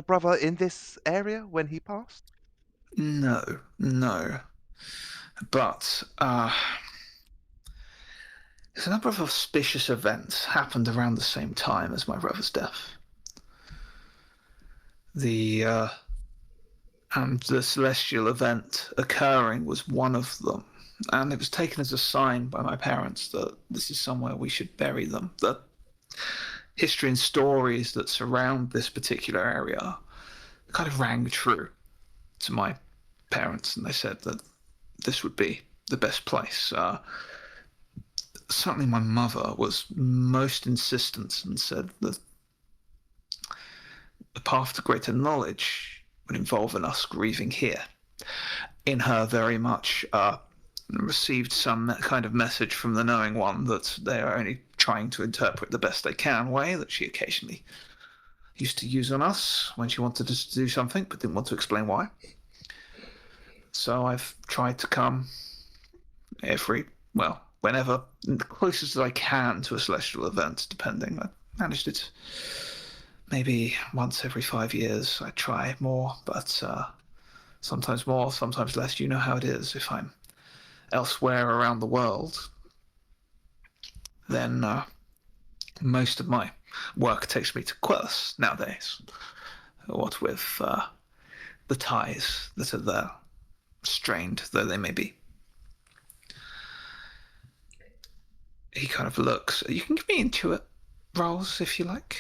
brother in this area when he passed? No. But there's a number of auspicious events happened around the same time as my brother's death. The celestial event occurring was one of them, and it was taken as a sign by my parents that this is somewhere we should bury them. The history and stories that surround this particular area kind of rang true to my parents, and they said that this would be the best place. Certainly my mother was most insistent and said that the path to greater knowledge would involve in us grieving here. In her very much received some kind of message from the knowing one that they are only trying to interpret the best they can way that she occasionally used to use on us when she wanted us to do something but didn't want to explain why. So I've tried to come whenever, closest as I can to a celestial event, depending. I managed it maybe once every 5 years. I try more, but sometimes more, sometimes less. You know how it is. If I'm elsewhere around the world, then most of my work takes me to Quellis nowadays. What with the ties that are there, strained though they may be. He kind of looks. You can give me Intuit rolls if you like.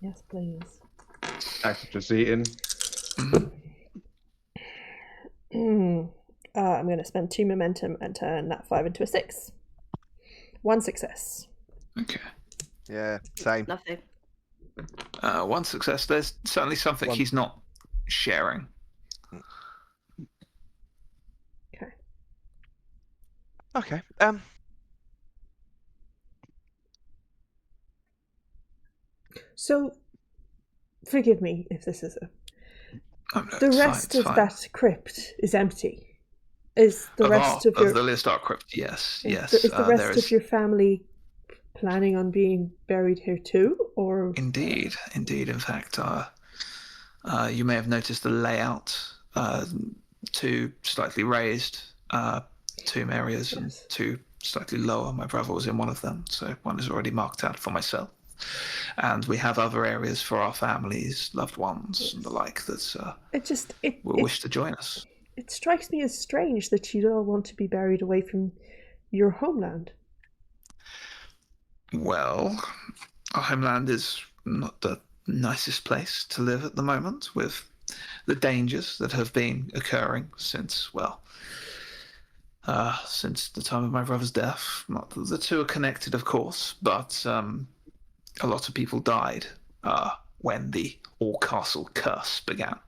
Yes, please. After just eating. I'm going to spend 2 momentum and turn that 5 into a 6. 1 success. Okay. Yeah, same. Nothing. 1 success. There's certainly something he's not sharing. Okay. So, forgive me if this is No, the rest of that crypt is empty. Is the rest of your the Leostara crypt? Yes. Is the rest of your family planning on being buried here too, or? Indeed. In fact, you may have noticed the layout. 2 slightly raised tomb areas, and 2 slightly lower. My brother was in one of them, so one is already marked out for myself. And we have other areas for our families, loved ones, and the like that will wish to join us. It strikes me as strange that you'd all want to be buried away from your homeland. Well, our homeland is not the nicest place to live at the moment, with the dangers that have been occurring since the time of my brother's death. Not that the two are connected, of course, but a lot of people died when the All Castle curse began.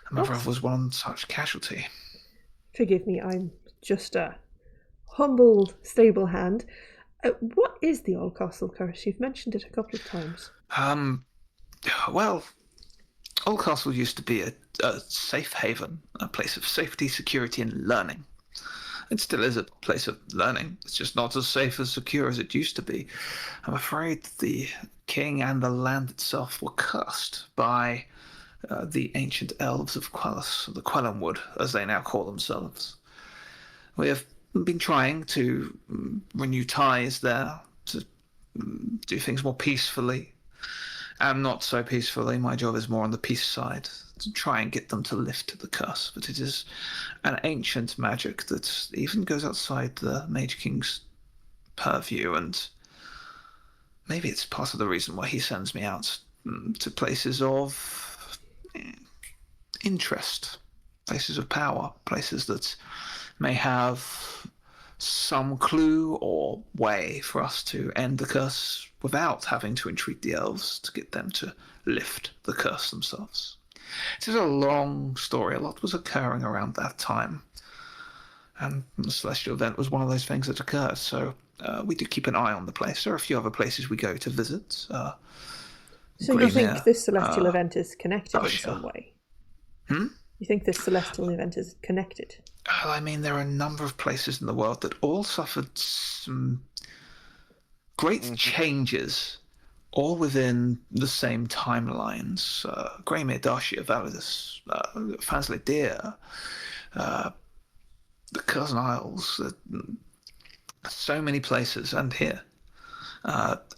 And my brother was one such casualty. Forgive me, I'm just a humbled stable hand. What is the All Castle curse? You've mentioned it a couple of times. Well, Old Castle used to be a safe haven, a place of safety, security, and learning. It still is a place of learning. It's just not as safe and secure as it used to be. I'm afraid the king and the land itself were cursed by the ancient elves of Quellis, the Quellenwood, as they now call themselves. We have been trying to renew ties there, to do things more peacefully, and not so peacefully. My job is more on the peace side, to try and get them to lift the curse. But it is an ancient magic that even goes outside the Mage King's purview, and maybe it's part of the reason why he sends me out to places of interest, places of power, places that may have some clue or way for us to end the curse without having to entreat the elves to get them to lift the curse themselves. It is a long story. A lot was occurring around that time, and the Celestial event was one of those things that occurred. So we do keep an eye on the place. There are a few other places we go to visit. So you think this Celestial event is connected in sure. some way? Hmm? You think this Celestial event is connected? I mean, there are a number of places in the world that all suffered some great changes, all within the same timelines. Greymere, Darshia, Validus, Fansley Deer, the Cousin Isles, so many places, and here,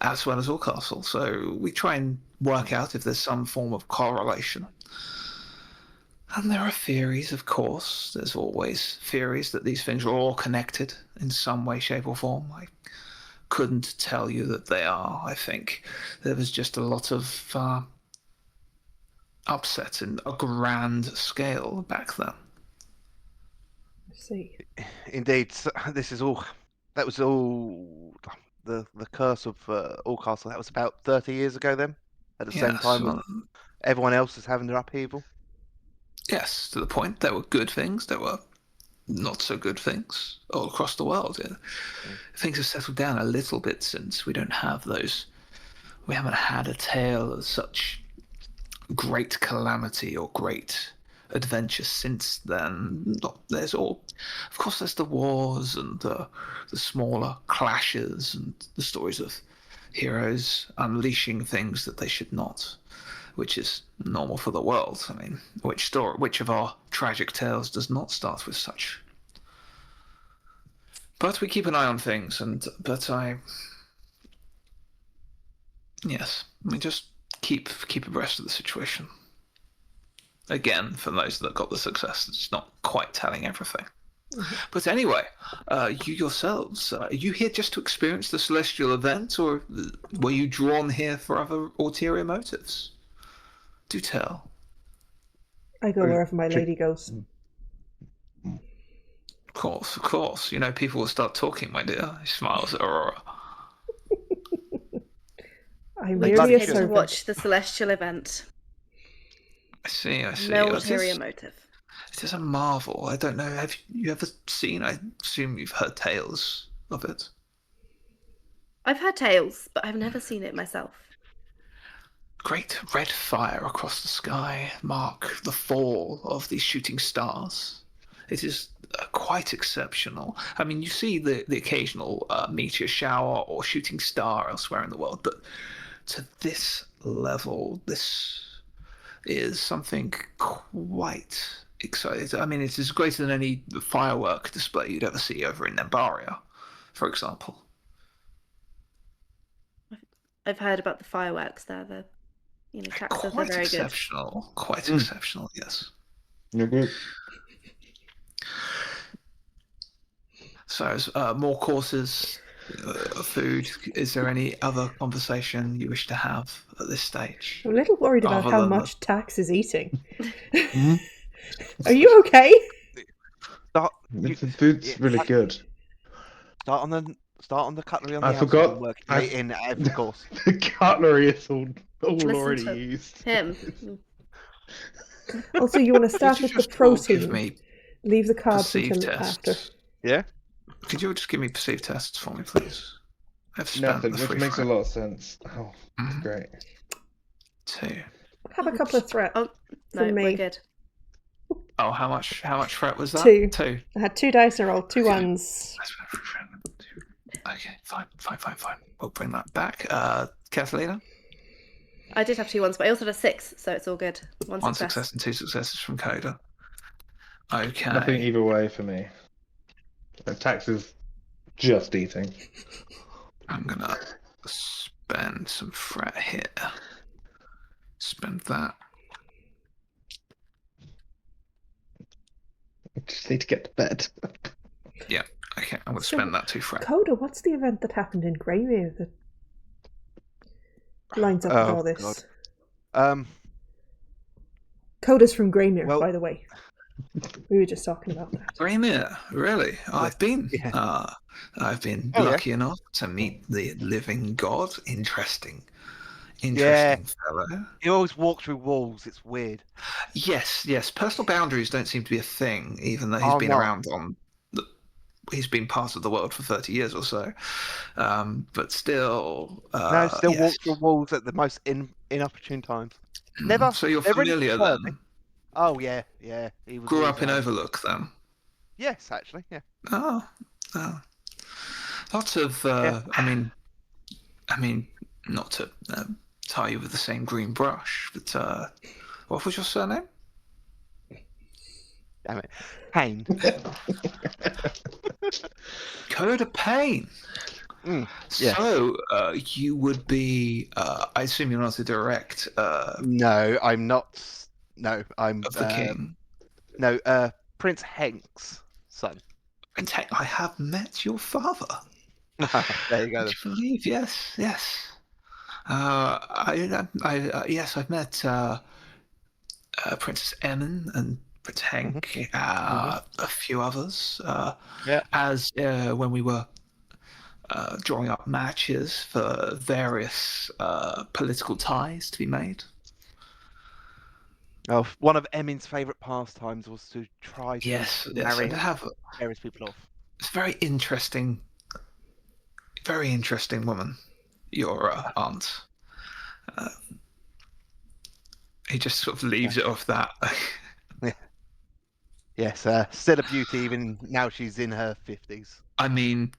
as well as Allcastle. So we try and work out if there's some form of correlation. And there are theories, of course. There's always theories that these things are all connected in some way, shape, or form. I couldn't tell you that they are. I think there was just a lot of upset in a grand scale back then. I see. Indeed, so this is all. That was all. The curse of All Castle. That was about 30 years ago. Then, at the same time, as everyone else is having their upheaval. Yes, to the point. There were good things. There were not so good things all across the world. Yeah. Things have settled down a little bit since. We don't have those. We haven't had a tale of such great calamity or great adventure since then. There's all, of course, there's the wars and the smaller clashes and the stories of heroes unleashing things that they should not, which is normal for the world. I mean, which of our tragic tales does not start with such? But we keep an eye on things, yes, we just keep abreast of the situation. Again, for those that got the success, it's not quite telling everything. Mm-hmm. But anyway, you yourselves, are you here just to experience the Celestial event, or were you drawn here for other ulterior motives? Do tell. I go wherever my lady goes. Of course. You know, people will start talking, my dear. He smiles at Aurora. I'm We're merely a just here to servant. watch the Celestial event. I see. No ulterior motive. It is a marvel. I don't know. Have you ever seen? I assume you've heard tales of it. I've heard tales, but I've never seen it myself. Great red fire across the sky mark the fall of these shooting stars. It is quite exceptional. I mean, you see the occasional meteor shower or shooting star elsewhere in the world, but to this level, this is something quite exciting. I mean, it is greater than any firework display you'd ever see over in Nembaria, for example. I've heard about the fireworks there. The Taxos are very exceptional. Good. Quite exceptional, yes. Mm-hmm. So, more courses food. Is there any other conversation you wish to have at this stage? I'm a little worried about Other how than much Tax is eating. Hmm? Are you okay? Start, The you, food's yeah, really good. start on the cutlery on I the outside forgot- and work your way in at every course. The cutlery is all Listen already to used. him. Also, you want to start you with the just all give protein. me Leave the carbs perceived until after. tests? Yeah. Could you just give me perceived tests for me, please? I've spent Nothing, the which free makes a for it. lot of sense. Oh, Mhm. great. 2. Have a couple of threats Oh, no, from me. we're good. Oh, how much threat was that? 2. 2. I had 2 dice and I rolled 2 Okay. ones. Okay, fine. We'll bring that back. Catalina? I did have 2 ones, but I also had a 6, so it's all good. One 1 success. success and 2 successes from Coda. Okay. Nothing either way for me. Tax is just eating. I'm gonna spend some fret here. Spend that. I just need to get to bed. Okay, I'm gonna So- spend that 2 fret. Coda, what's the event that happened in Greymere that lines up with all this? God. Coda's from Greymere, Well- by the way. We were just talking about that. Rainier, really? I've been Yeah. Oh, lucky enough to meet the living god. Interesting fellow. He always walks through walls. It's weird. Yes. Personal boundaries don't seem to be a thing, even though he's Oh, been no. around he's been part of the world for 30 years or so. But still, No, still yes. walks through walls at the most inopportune times. Never. So you're never really familiar disturbed then? me. Oh yeah. He was Grew always up in around. Overlook then? Yes, actually, yeah. Oh. Lots of. Yeah. I mean, not to tie you with the same green brush, but what was your surname? Damn it, Pain. Coda Payne. Yes. So you would be. I assume you're not a direct No, I'm not. No, I'm. of the king. No, Prince Hank's son. And I have met your father. There you go. Would you believe? Yes. Yes, I've met Princess Emmon and Prince Hank, a few others. Yeah. As when we were drawing up matches for various political ties to be made. Oh, one of Emin's favourite pastimes was to try to marry and have various people off. it's very interesting woman, your aunt. He just sort of leaves it off that. Yes, still a beauty even now she's in her 50s. I mean,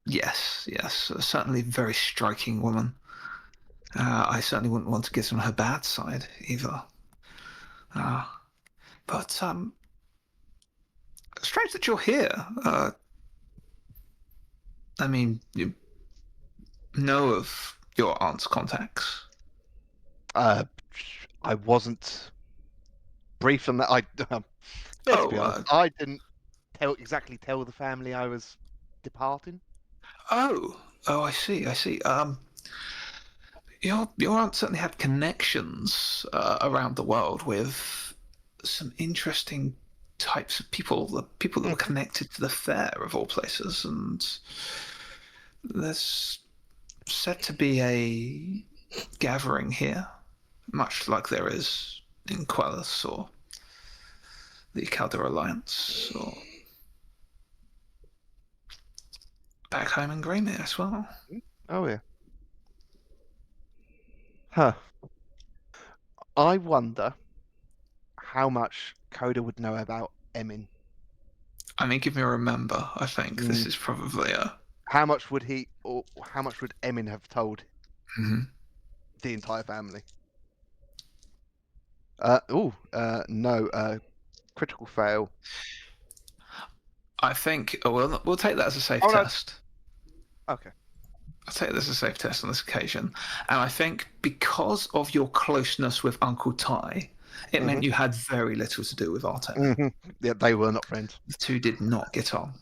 yes, certainly a very striking woman. I certainly wouldn't want to get on her bad side either. But strange that you're here. I mean, you know of your aunt's contacts. I wasn't briefed on that. Let's be honest, I didn't exactly tell the family I was departing. Oh, I see. Your aunt certainly had connections around the world with some interesting types of people. The people that were connected to the fair, of all places, and there's said to be a gathering here, much like there is in Quellis or the Caldera Alliance, or back home in Greymere as well. Oh yeah. Huh. I wonder how much Coda would know about Emin. I mean, give me a remember. I think this is probably a. How much would how much would Emin have told Mhm. the entire family? No. Critical fail. I think we'll take that as a safe Oh, no. test. Okay. I'll take this as a safe test on this occasion. And I think because of your closeness with Uncle Ty, it meant you had very little to do with Artem. Yeah, they were not friends. The two did not get on.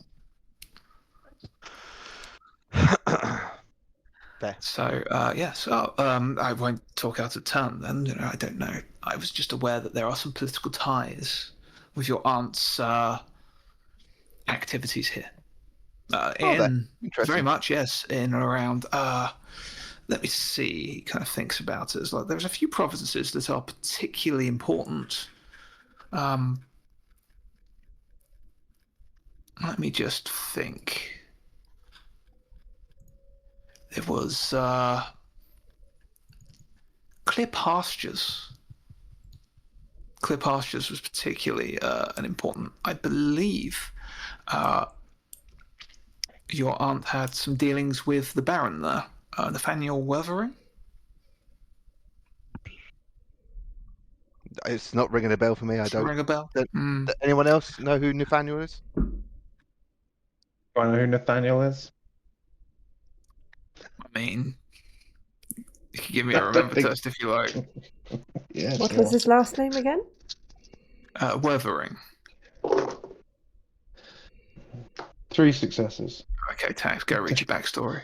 There. So, I won't talk out of turn then. I don't know. I was just aware that there are some political ties with your aunt's activities here. Interesting. Very much, yes, in and around. Let me see. He kind of thinks about it. It's like there's a few provinces that are particularly important. Let me just think. It was Clear Pastures. Clear Pastures was particularly an important. I believe your aunt had some dealings with the Baron there, Nathaniel Weathering. It's not ringing a bell for me. I Does it don't. ring a bell? Does anyone else know who Nathaniel is? Do I know who Nathaniel is? I mean, you can give me a remember test if you like. Yeah. What was his last name again? Weathering. 3 successes. Okay, Tax, go read your backstory.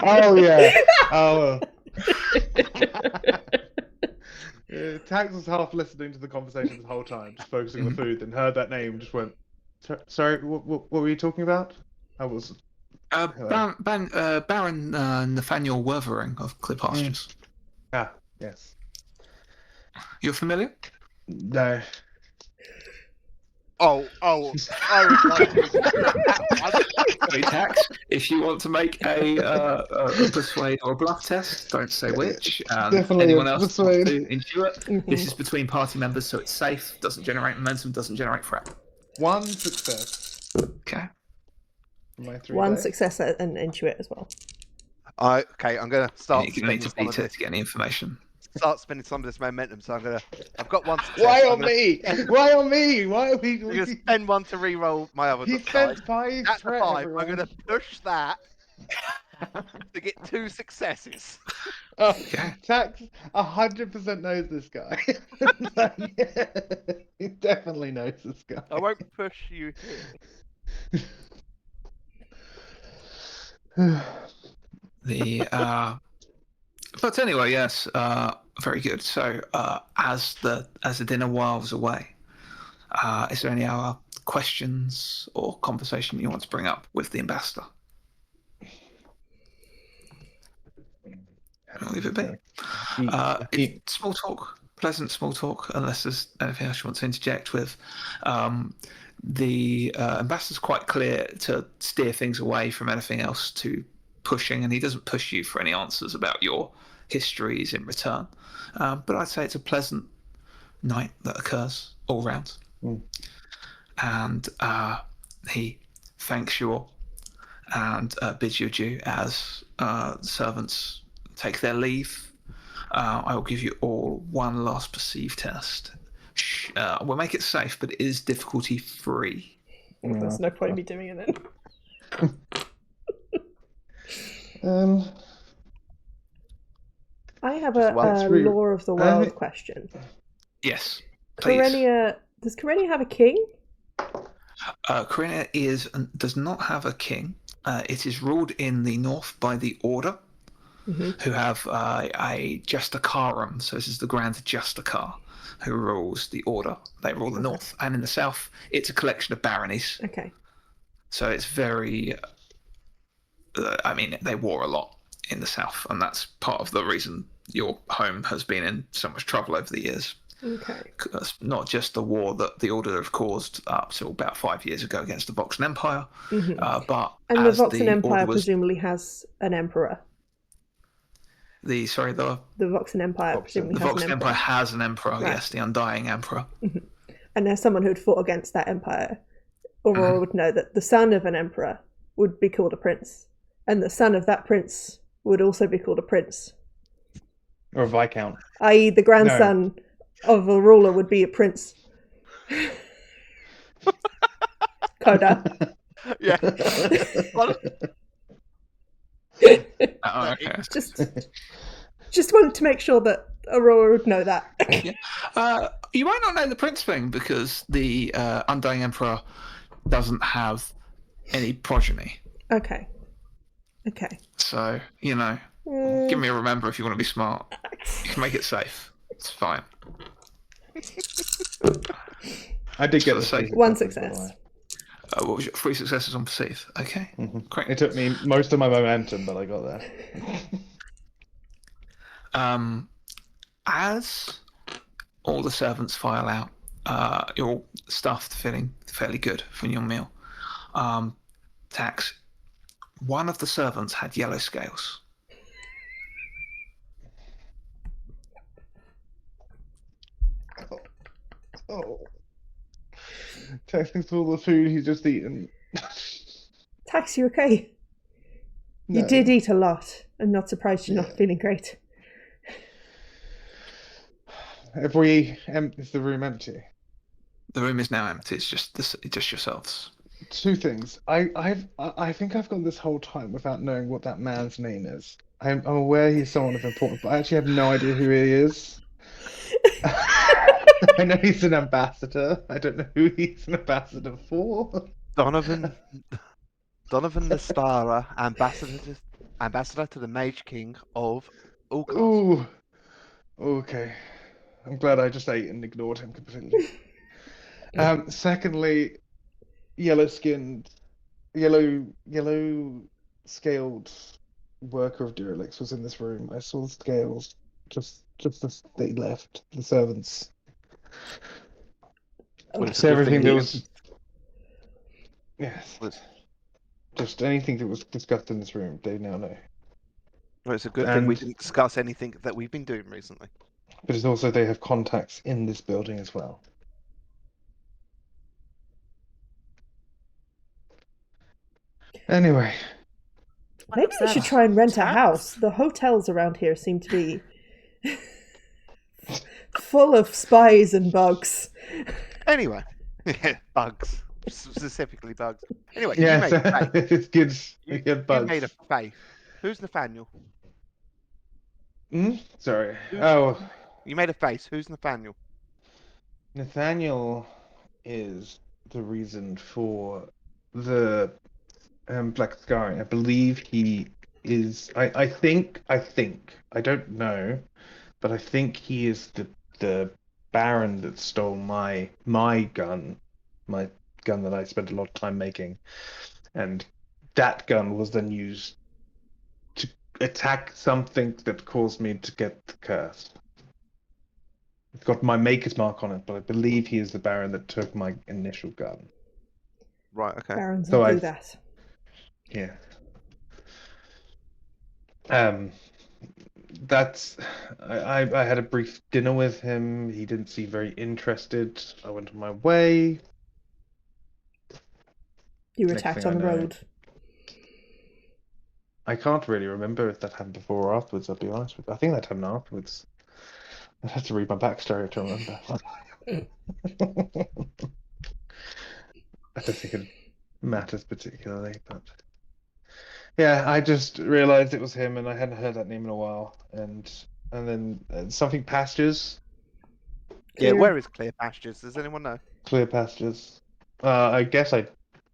Oh yeah. Oh. Tax was half listening to the conversation the whole time, just focusing on the food, and heard that name, and just went, "Sorry, what were you talking about?" I was. Baron Nathaniel Weathering of Clear Pastures. Ah, yes. You're familiar? No. Oh, I would like to. Sorry, Tax. If you want to make a persuade or a bluff test, don't say which. Definitely anyone a else persuade. wants to intuit. This is between party members, so it's safe. Doesn't generate momentum. Doesn't generate threat. 1 success. Okay. For my 3 One dice. success and Intuit as well. Okay, I'm gonna start. You need to beat it to get any information. Start spending some of this momentum. So I've got 1 success. Why I'm on gonna- me? Why on me? Why are we? I'm gonna spend 1 to re-roll my other He dice. spent 5 That's a threat, 5. everyone. I'm gonna push that to get 2 successes. Oh, Okay. Tax 100% knows this guy. He definitely knows this guy. I won't push you here. But anyway, yes, very good. So as the dinner whiles away, is there any other questions or conversation you want to bring up with the ambassador? I'll leave it be. It's small talk, pleasant small talk, unless there's anything else you want to interject with. The ambassador's quite clear to steer things away from anything else to pushing, and he doesn't push you for any answers about your histories in return. But I'd say it's a pleasant night that occurs all round. And he thanks you all and bids you adieu as servants take their leave. I will give you all 1 last perceive test. We'll make it safe, but it is difficulty free. There's no point in me doing it then. I have a law of the world question. Yes, please. Does Karenia have a king? Karenia does not have a king. It is ruled in the north by the Order, who have a Justicarum. So this is the Grand Justicar who rules the Order. They rule the north. And in the south, it's a collection of baronies. Okay. So it's very... they war a lot in the south, and that's part of the reason your home has been in so much trouble over the years. Okay. That's not just the war that the Order have caused up till about 5 years ago against the Voxan Empire, but and the as Voxan the Empire Order was... presumably has an emperor. The Voxan Empire presumably has an Voxan emperor. Empire has an emperor, Right. yes, the Undying Emperor. And there's someone who'd fought against that empire. Aurora would know that the son of an emperor would be called a prince, and the son of that prince would also be called a prince. Or a viscount. I.e., the grandson of a ruler would be a prince. Coda. Yeah. Okay. Just wanted to make sure that Aurora would know that. You might not know the prince thing because the Undying Emperor doesn't have any progeny. Okay. So, give me a remember if you want to be smart. You can make it safe. It's fine. I did get So the say- three One successes, by the success. way. What was your 3 successes on perceive? Okay, great. It took me most of my momentum, but I got there. As all the servants file out, you're all stuffed, feeling fairly good from your meal. Tax, one of the servants had yellow scales. Oh. Thanks for all the food he's just eaten. Tax, you okay? You No. did eat a lot. I'm not surprised you're not feeling great. If we is the room empty? The room is now empty. It's just yourselves. 2 things. I think I've gone this whole time without knowing what that man's name is. I'm aware he's someone of importance, but I actually have no idea who he is. I know he's an ambassador. I don't know who he's an ambassador for. Donovan Leostara, ambassador to the Mage King of Ulcas. Ooh. Okay. I'm glad I just ate and ignored him completely. Secondly, yellow-scaled worker of Duralix was in this room. I saw the scales just as they left the servants. Well, it's a So good everything thing that he- was just anything that was discussed in this room, they now know. Well, it's a good thing we And- didn't discuss anything that we've been doing recently. But it's also they have contacts in this building as well. Anyway, Maybe we should try and rent a house. The hotels around here seem to be full of spies and bugs. Anyway, bugs. Specifically bugs. Anyway, yeah, you made a faith. it's good. You, Good you bugs. made a faith. Who's Nathaniel? Sorry. Who's- Oh, You made a face. Who's Nathaniel? Nathaniel is the reason for the black scarring. I believe he is. I think. I don't know, but I think he is the Baron that stole my gun, my gun that I spent a lot of time making, and that gun was then used to attack something that caused me to get the curse. It's got my maker's mark on it, but I believe he is the Baron that took my initial gun. Right. Okay. Barons So will do I- that. Yeah. That's. I had a brief dinner with him. He didn't seem very interested. I went on my way. You were Next attacked thing on the I know- road. I can't really remember if that happened before or afterwards, I'll be honest with you. I think that happened afterwards. I'd have to read my backstory to remember. I don't think it matters particularly, but yeah, I just realized it was him, and I hadn't heard that name in a while. And then something pastures, Yeah. Clear. Where is Clear Pastures? Does anyone know? clear pastures. I guess I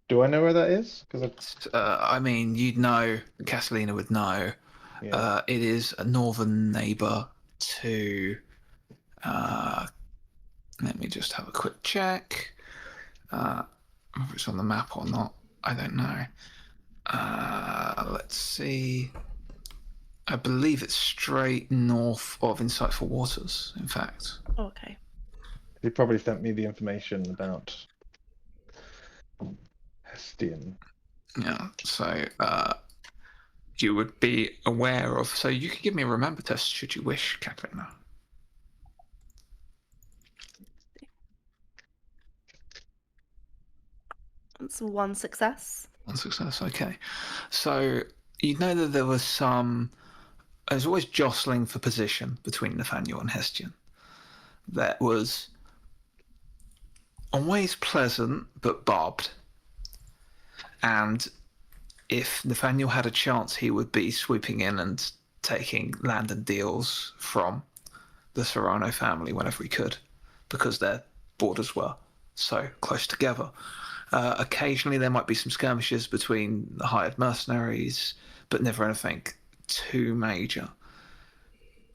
do. I know where that is because I mean, you'd know. Catalina would know. yeah. It is a northern neighbour to. Let me just have a quick check. If it's on the map or not, I don't know. Let's see. I believe it's straight north of Insightful Waters, in fact. Okay. He probably sent me the information about Hestian. Yeah, so you would be aware of. So you can give me a remember test should you wish, Catalina. That's 1 success. One success, okay. So you know that there was some. There's always jostling for position between Nathaniel and Hestian. That was always pleasant but barbed. And if Nathaniel had a chance, he would be swooping in and taking land and deals from the Serrano family whenever he could, because their borders were so close together. Occasionally there might be some skirmishes between the hired mercenaries, but never anything too major.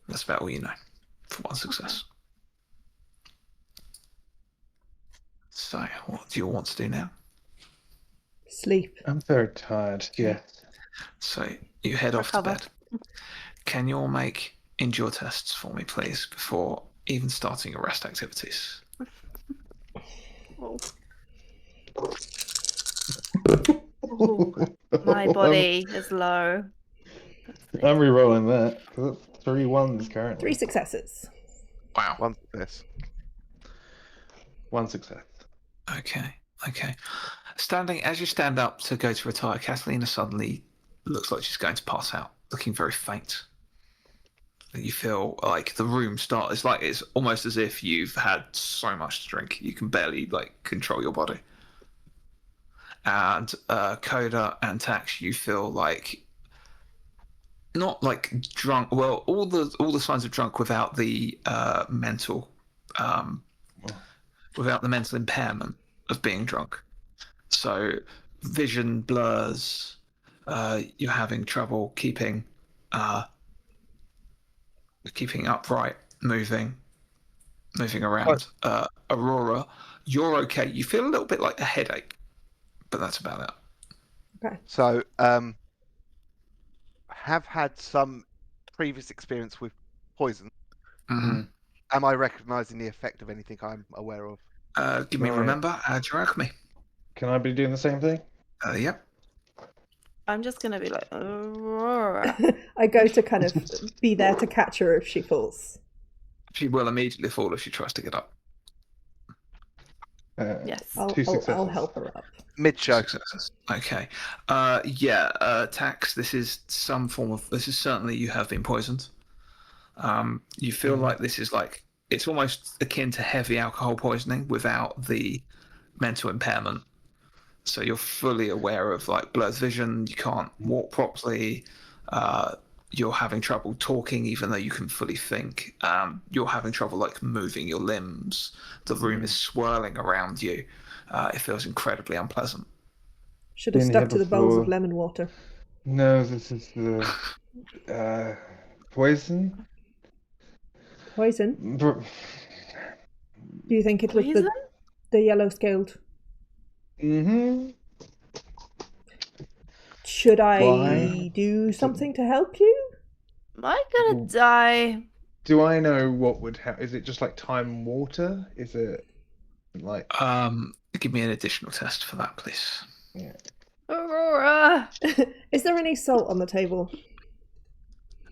That's about all you know for one success. So, what do you want to do now? Sleep. I'm very tired. Yeah. So, you head off to Recover. bed. Can you all make endure tests for me, please, before even starting your rest activities? Oh. Ooh, my body is low. I'm re-rolling that. 'Cause that's 3 1s currently. 3 successes. Wow. One success. 1 success. Okay. As you stand up to go to retire, Catalina suddenly looks like she's going to pass out, looking very faint. You feel like the room it's almost as if you've had so much to drink you can barely control your body. And Coda and Tax, you feel like not drunk. Well, all the signs of drunk without the mental impairment of being drunk. So vision blurs. You're having trouble keeping upright, moving around. Aurora, you're okay. You feel a little bit like a headache, but that's about it. Okay. So, have had some previous experience with poison. Mm-hmm. Am I recognising the effect of anything I'm aware of? Give me Right. remember. Add your alchemy. Can I be doing the same thing? Yep. I'm just gonna be like, Aurora. I go to kind of be there to catch her if she falls. She will immediately fall if she tries to get up. Yes. Two I'll successes. help her up. Mid-show. Successes. Okay. Tax, this is some form of. This is certainly you have been poisoned. You feel like this is it's almost akin to heavy alcohol poisoning without the mental impairment. So you're fully aware of blurred vision. You can't walk properly. You're having trouble talking, even though you can fully think. You're having trouble moving your limbs. The room is swirling around you. It feels incredibly unpleasant. Should have Been stuck here to the bowls of before. lemon water. No, this is the poison. Poison? Br- Do you think it was Poison? the yellow scaled? Should I Why? do something to help you? Am I gonna die? Do I know what would happen? Is it just time water? Is it Give me an additional test for that, please. Aurora! Is there any salt on the table?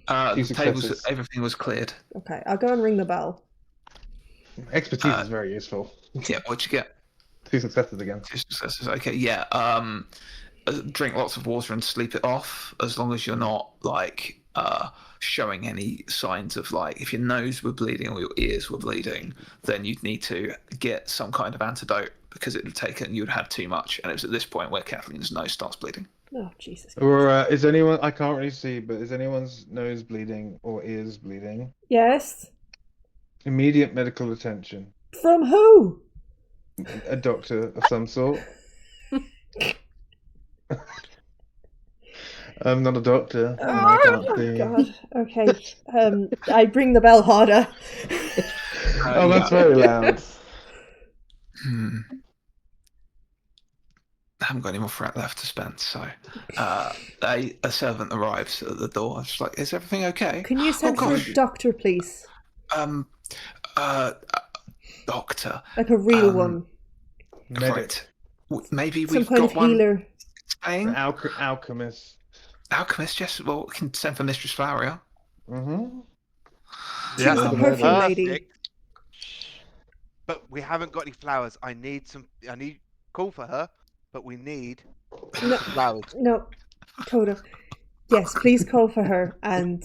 Two The tables, successes. everything was cleared. Okay, I'll go and ring the bell. expertise is very useful. Yeah, what'd you get? 2 successes again. 2 successes. Okay, yeah. Drink lots of water and sleep it off, as long as you're not showing any signs of if your nose were bleeding or your ears were bleeding, then you'd need to get some kind of antidote because it would take you'd have too much, and it was at this point where Kathleen's nose starts bleeding. Oh, Jesus. Or is anyone? I can't really see, but is anyone's nose bleeding or ears bleeding? Yes? Immediate medical attention. From who? A doctor of some sort. I'm not a doctor. And I can't see. God. Okay. I ring the bell harder. Oh, that's very loud. I haven't got any more threat left to spend, so a servant arrives at the door. I'm just is everything okay? Can you send for a doctor, please? Doctor. Like a real one. Medic. Right. Maybe Some we've kind got of one. healer. An alchemist. Alchemist, yes. Well, we can send for Mistress Floweria. Mm-hmm. She's the perfume lady. Perfect. But we haven't got any flowers. I need call for her, but we need flowers. No, Coda. Yes, please call for her and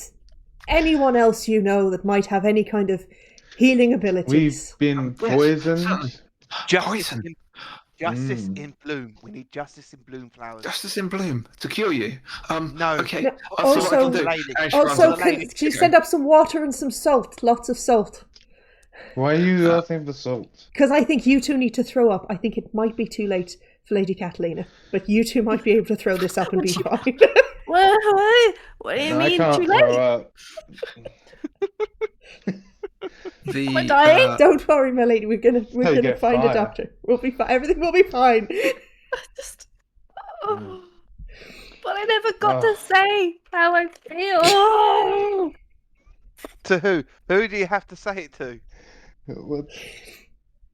anyone else you know that might have any kind of healing abilities. We've been poisoned. Poison. Justice in bloom. We need justice in bloom flowers. Justice in bloom to cure you. No. Okay. No, I'll see what I also- can do. Lady. And she runs Also, off. lady. can you send up some water and some salt? Lots of salt. Why are you asking for salt? Because I think you two need to throw up. I think it might be too late for Lady Catalina, but you two might be able to throw this up and be fine. What do you No, I mean can't too throw late? up. The, Am I dying? Don't worry, my lady. We're gonna you get find a fire. doctor. We'll be fine. Everything will be fine. Just, but I never got to Oh. say how I feel. To who? Who do you have to say it to? What?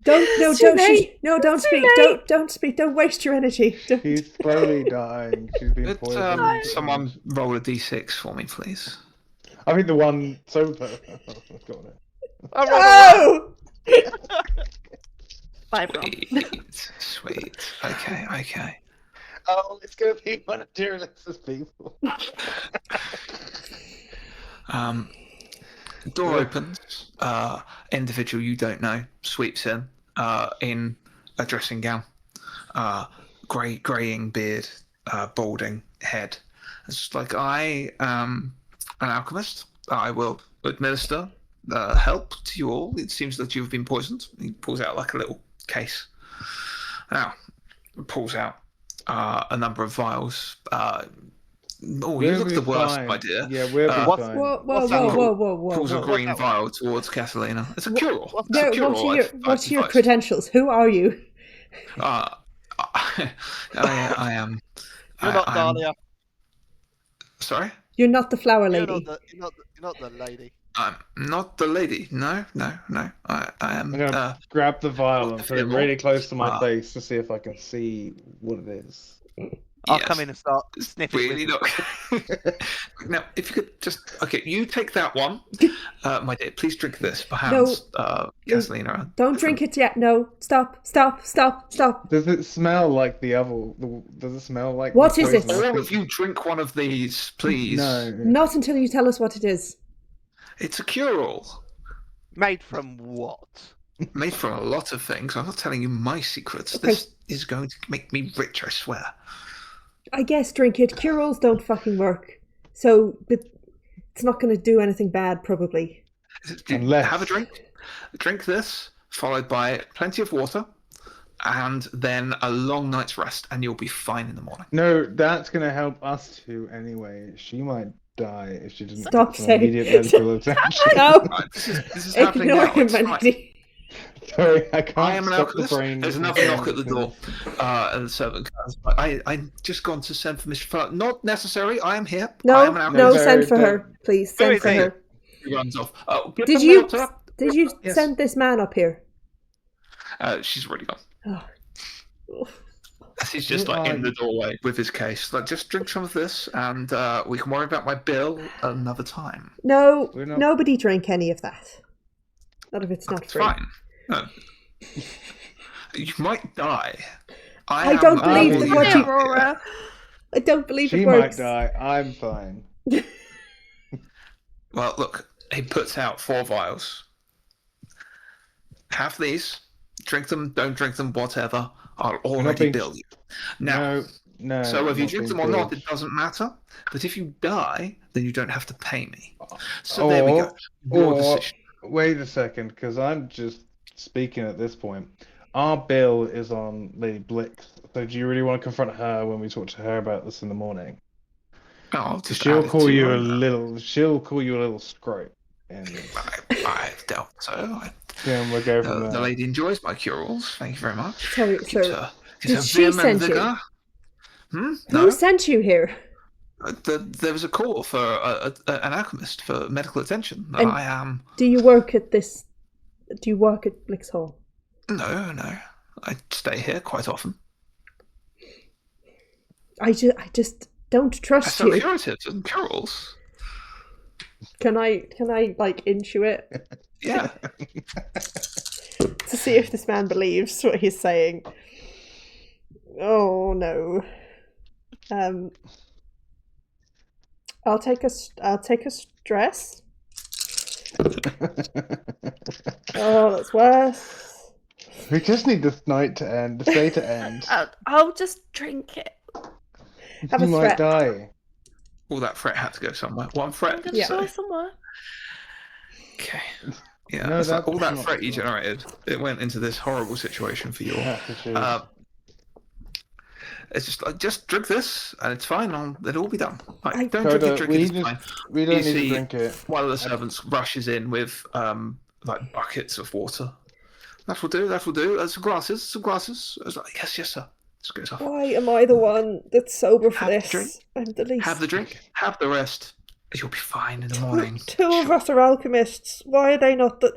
Don't It's too late. don't It's too speak. late. Don't speak. Don't waste your energy. Don't. She's slowly dying. She's been Let poisoned. someone roll a d6 for me, please. I think the one sober. I've got it. No! Bye, bro. Sweet. Okay. Oh, it's gonna be one of Tyrannus's people. Door opens. Individual you don't know sweeps in a dressing gown, graying beard, balding head. It's like, I am an alchemist. I will administer help to you all. It seems that you've been poisoned. He pulls out like a little case. Now, pulls out a number of vials. You look the worst, my dear. Yeah, we'll be What- fine. Whoa! Pulls a Whoa. green vial towards Catalina. It's a cure. No, what's your credentials? Who are you? I am. You're not I'm- Dahlia. Sorry? You're not the flower You're lady. not the lady. I'm not the lady. No. I am. I'm gonna grab the vial and put it really close to my Ah. face to see if I can see what it is. I'll Yes. come in and start sniffing. Really not. Now, if you could just you take that one, my dear. Please drink this. Perhaps, Catalina. Don't drink it yet. No. Stop. Does it smell like the other? Does it smell like? What the is it? poison? All of you drink one of these, please. No. Not until you tell us what it is. It's a cure-all. Made from what? Made from a lot of things. I'm not telling you my secrets. Okay. This is going to make me rich, I swear. I guess drink it. Cure-alls don't fucking work. So, but it's not going to do anything bad, probably. Unless- Have a drink. Drink this, followed by plenty of water, and then a long night's rest, and you'll be fine in the morning. No, that's gonna help us two anyway. She might die if she doesn't Stop get some saying- immediate medical attention. No! Right, this is happening Ignore now. him, It's my fine. lady. Sorry, I can't I am an stop the alchemist. brain. There's another knock at the door, and the servant comes. I just gone to send for Mr. Fowler. Not necessary. I am here. I No, am an no, alchemist. send for Don't- her, please. Send is for he? her. He runs off. Give Did them you water. Yes. send this man up here? She's already gone. Oh. He's just Who like are in the you? doorway with his case. Like, just drink some of this, and we can worry about my bill another time. No, We're not- nobody drank any of that. Not if it's not It's free. fine. No. You might die. I don't am- believe that what you- Aurora. I don't believe She it might works. die. I'm fine. Well, look. He puts out 4 vials. Have these. Drink them. Don't drink them. Whatever. I'll already being- bill you. Now. No. So if you not drink them being or not, billed. it doesn't matter. But if you die, then you don't have to pay me. So there we go. Your Or decision. wait a second, because I'm just speaking at this point. Our bill is on Lady Blix. So do you really want to confront her when we talk to her about this in the morning? Oh, I'll just She'll add it call to you your- a little. She'll call you a little scrope, and I doubt so. then we'll go from The there. lady enjoys my cure-alls. Thank you very much. Sorry, Gives so her did vim she and send you? vigor. Who No. sent you here? There was a call for an alchemist for medical attention. And- I am. Do you work at this? Do you work at Blix Hall? No. I stay here quite often. I just don't I trust sell you. curatives and cure-alls. Can I like intuit Yeah. to see if this man believes what he's saying? Oh no. I'll take a stress. Oh, that's worse. We just need this night to end, this day to end. I'll just drink it. Have a You threat. might die. All that threat had to go somewhere. One I'm threat, gonna did you go say? somewhere. Okay. Yeah, No, it's like all that that's threat not you true. generated, it went into this horrible situation for you all. That's the truth. It's just like, just drink this, and it's fine. It'll all be done. Like, I- don't drink it, Coda, drink it, it's fine. we don't You need to see drink it. one of the servants rushes in with like buckets of water. That will do. That will do. Some glasses. Some glasses. I was like, yes, sir. It's good stuff. Why am I the one that's sober for Have the drink. this? I'm the least. Have the drink. Have the rest. You'll be fine in the morning. Two of us are alchemists. Why are they not the?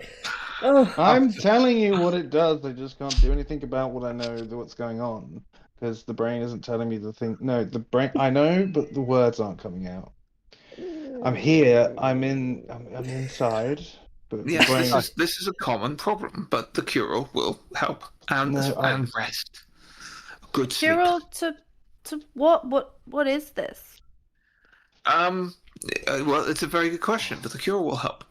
Oh, I'm telling you what it does. I just can't do anything about what I know what's going on because the brain isn't telling me the thing. No, the brain. I know, but the words aren't coming out. I'm here. I'm inside. But Yes, the brain. this is a common problem, but the cure will help and rest. Good sleep. Cure to what is this? Well, it's a very good question, but the cure will help.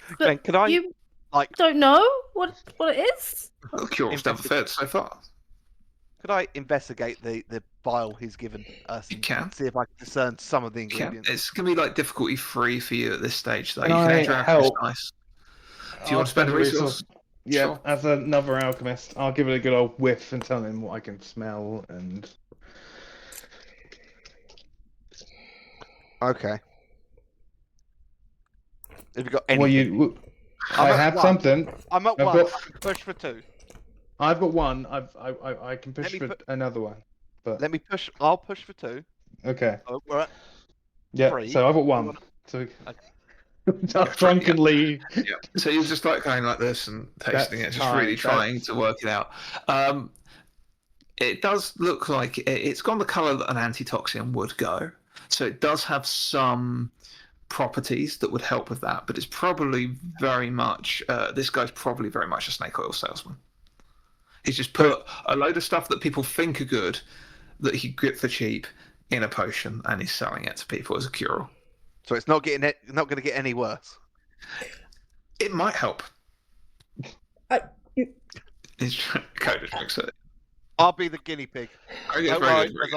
But Ben, can I you like? don't know what it is? The cure's never failed so far. Could I investigate the vial he's given us? You and can. see if I can discern some of the Yeah, ingredients. it's gonna be like difficulty free for you at this stage, though. Can You can I enter out help? nice. Do you I'll want to spend a resource? Yeah, Sure. as another alchemist, I'll give it a good old whiff and tell him what I can smell and. Okay. Have you got any? Well, I at had one. something. I'm at I've one. got- I can push for two. I've got one. I can push me for put- another one. But Let me push. I'll push for two. okay. Oh, we're at Yeah. Three. So I've got one. wanna- So Okay. just drunkenly. Yeah. So you're just like going like this and tasting That's it, just really fine, trying to work it out. It does look like it's gone the color that an antitoxin would go. So it does have some properties that would help with that, but it's probably very much this guy's probably very much a snake oil salesman. He's just put a load of stuff that people think are good that he get for cheap in a potion, and he's selling it to people as a cure. So it's not getting it. Not going to get any worse. It might help. you, It's Coda drinks it. I'll be the guinea pig. Very good, Don't very worry, good, very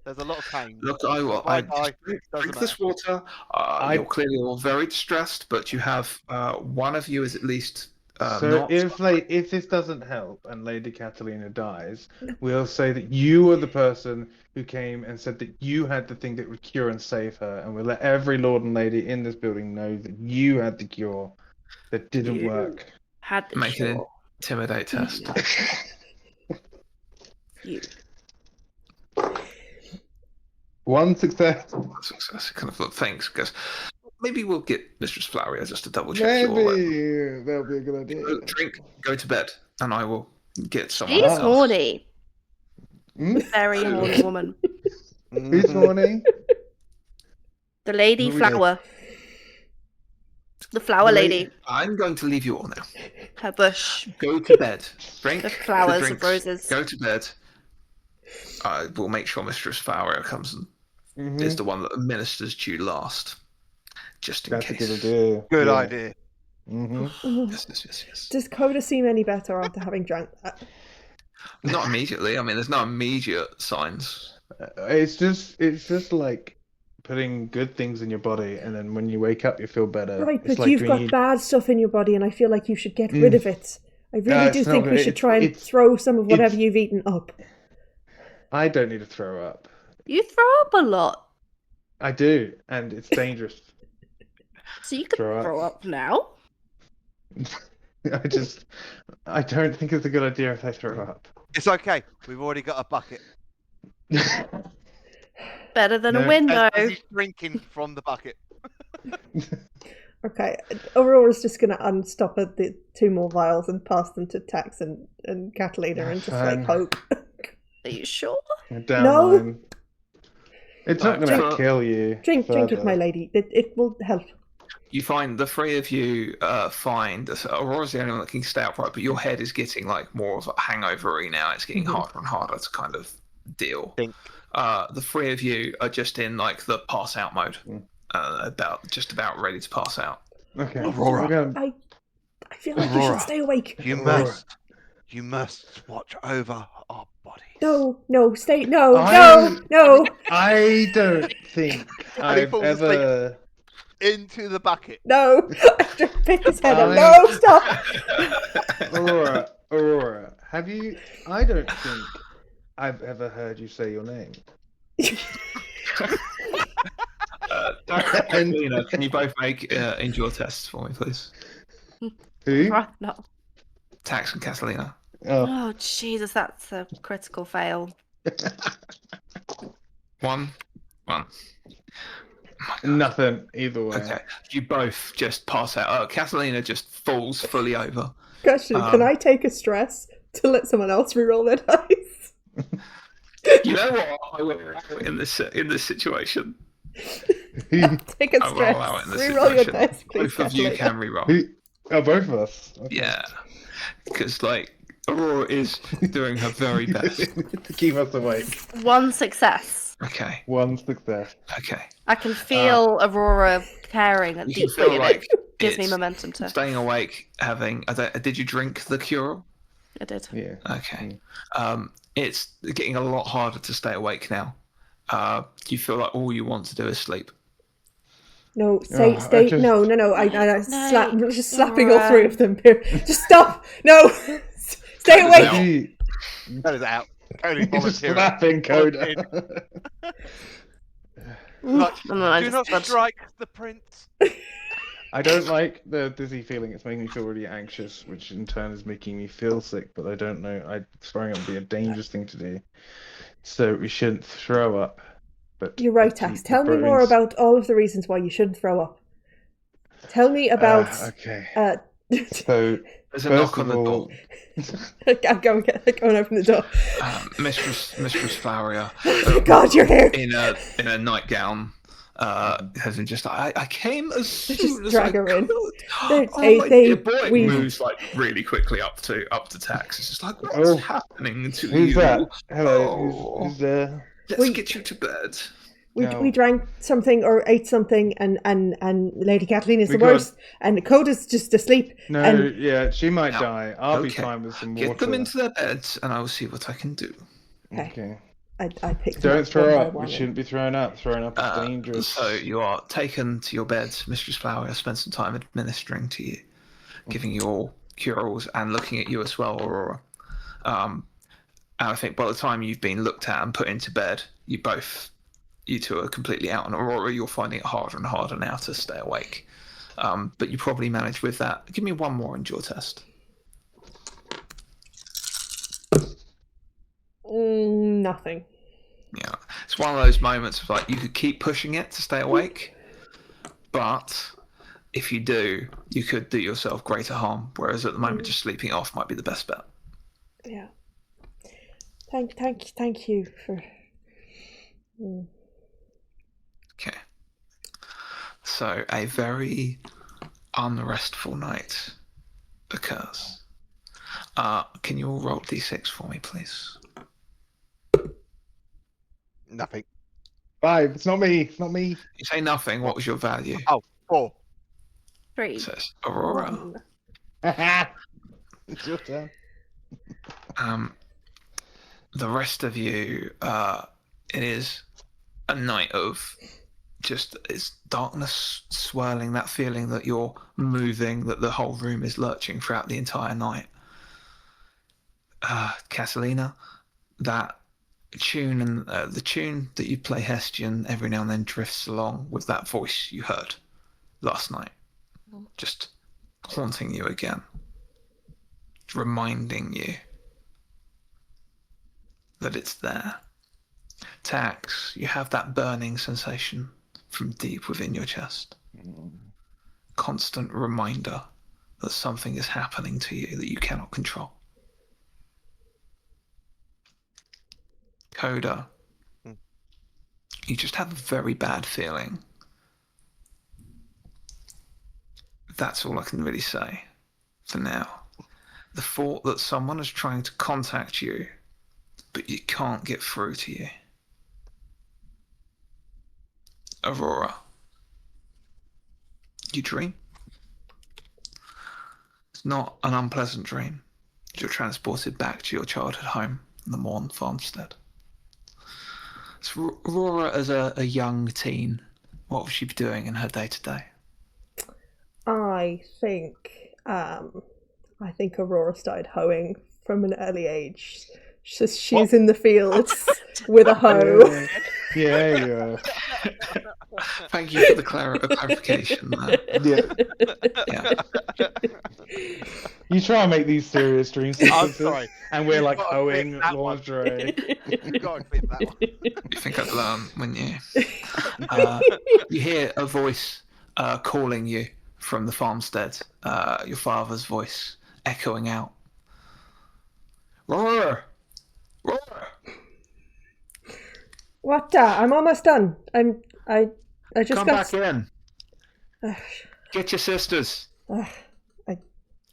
there's a lot of pain. Look, I will. If I die, Drink doesn't this water. You're clearly all very distressed, but you have one of you is at least So not. if this doesn't help and Lady Catalina dies, we'll say that you were the person who came and said that you had the thing that would cure and save her, and we'll let every lord and lady in this building know that you had the cure that didn't You work. Had the Make an cure. intimidate test. You. One success. Success. Kind of thanks, because maybe we'll get Mistress Flowery just to double check. You all right. Maybe that'll be a good idea. Drink, go to bed, and I will get someone She's else. horny. Hmm? Very horny woman. Who's horny? The lady Who we know? flower. The flower lady. I'm going to leave you all now. Her bush. Go to bed. Drink The flowers the of drinks, roses. Go to bed. I will make sure Mistress Flowery comes and Mhm. is the one that administers to you last. Just in That's a case. good idea. Good Yeah. idea. Mhm. Yes. does Coda seem any better after having drank that? Not immediately. I mean, there's no immediate signs. It's just like putting good things in your body, and then when you wake up, you feel better. Right, It's but like you've when got you- bad stuff in your body, and I feel like you should get rid of it. I really No, do it's think not we good. should try and It's- throw some of whatever it's- you've eaten up. I don't need to throw up. You throw up a lot. I do, and it's dangerous. So you could Throw up. throw up now. I don't think it's a good idea if I throw up. It's okay. We've already got a bucket. Better than No. a window. As he's drinking from the bucket. Okay, Aurora's just going to unstop the two more vials and pass them to Tax and Catalina and just Fine. hope. Are you sure? Down No. line. It's not going Drink. to kill you. Drink it, further. my lady. It will help. You find the three of you find Aurora's the only one that can stay upright, but your head is getting like more of a hangover-y now. It's getting harder and harder to kind of deal. Think. The three of you are just in like the pass out mode, Mm. just about ready to pass out. Okay. Aurora. We're gonna- I feel like you Aurora. should stay awake. You Aurora. must. You must watch over our bodies. No, stay. No. I don't think And he I've falls asleep. ever. Into the bucket. No. I just pick his head up. I- No, stop. Aurora, have you? I don't think I've ever heard you say your name. Catalina, can you both make endure tests for me, please? Who? Right, no. Tax and Catalina. Oh. Oh, Jesus, that's a critical fail. 1. Nothing either way. Okay. You both just pass out. Catalina just falls fully over. Question: Can I take a stress to let someone else reroll their dice? You know what? I will allow it in this situation. Take a I will stress. allow it in this Reroll your situation. dice, please. Both of you Catalina. can reroll. Who? Oh, both of us. Okay. Yeah. Because, like, Aurora is doing her very best. To keep us awake. 1 success. Okay. 1 success. Okay. I can feel Aurora caring You can deeply, feel and like it gives me it's momentum to. staying awake, having. Did you drink the cure? I did. Yeah. Okay. It's getting a lot harder to stay awake now. You feel like all you want to do is sleep. No, stay. I just- No. No, just slapping all 3 of them here. Just stop. No. Stay Cut it awake. out. He- Coda's out. Cody's He's just volunteering. slapping Coda. Like, And then I do just not strike the prince. I don't like the dizzy feeling. It's making me feel really anxious, which in turn is making me feel sick. But I don't know. Throwing up would be a dangerous thing to do. So we shouldn't throw up. But You're right, let's Tax. eat the Tell me more bones. about all of the reasons why you shouldn't throw up. Tell me about. Okay. I'm So There's a first knock on of the all, door. going to open the door. Mistress Floweria, God, you're here. in a nightgown, has been just like, I came as soon as drag I her in. could. They- Oh my they- dear boy, we- moves like really quickly up to Tax. It's just like, what's Oh. happening to who's you? that? Hello, Oh. who's there? Let's We- get you to bed. We No. drank something or ate something, and Lady Kathleen is We the worst, and Coda's just asleep. No, and yeah, she might Now, die. I'll be okay. fine with some water. Get them into their beds, and I will see what I can do. Okay. I picked them Don't up throw one by up. We one. shouldn't be thrown up. Throwing up is dangerous. So you are taken to your beds. Mistress Flower spends some time administering to you, giving you all cure-alls and looking at you as well, Aurora. And I think by the time you've been looked at and put into bed, you two are completely out. And Aurora, you're finding it harder and harder now to stay awake. But you probably manage with that. Give me one more endure test. Nothing. Yeah, it's one of those moments of like you could keep pushing it to stay awake, but if you do, you could do yourself greater harm. Whereas at the moment, just sleeping off might be the best bet. Yeah. Thank you for. Okay. So a very unrestful night occurs. Can you all roll d6 for me, please? Nothing. 5. It's not me. It's not me. You say nothing. What was your value? Oh, 4. 3. It says Aurora. One. It's your turn. The rest of you, it is a night of just it's darkness swirling, that feeling that you're moving, that the whole room is lurching throughout the entire night. Catalina, that tune and the tune that you play Hestian every now and then drifts along with that voice you heard last night, just haunting you again, reminding you that it's there. Tax, you have that burning sensation from deep within your chest. Constant reminder that something is happening to you that you cannot control. Coda, you just have a very bad feeling. That's all I can really say for now. The thought that someone is trying to contact you, but you can't get through to you. Aurora, you dream. It's not an unpleasant dream. You're transported back to your childhood home, the Morn farmstead. So Aurora, as a young teen, what would she be doing in her day-to-day? I think Aurora started hoeing from an early age. She's in the fields with a hoe. Yeah. Thank you for the clarification there. Yeah. You try and make these serious dream I'm sequences, sorry. and we're like You've gotta hoeing clip that one. lingerie. You gotta clip that one. You think I'd learn, wouldn't you? You hear a voice calling you from the farmstead, your father's voice echoing out. Roar! Roar! What? I'm almost done. I just Come got. back in. Get your sisters. I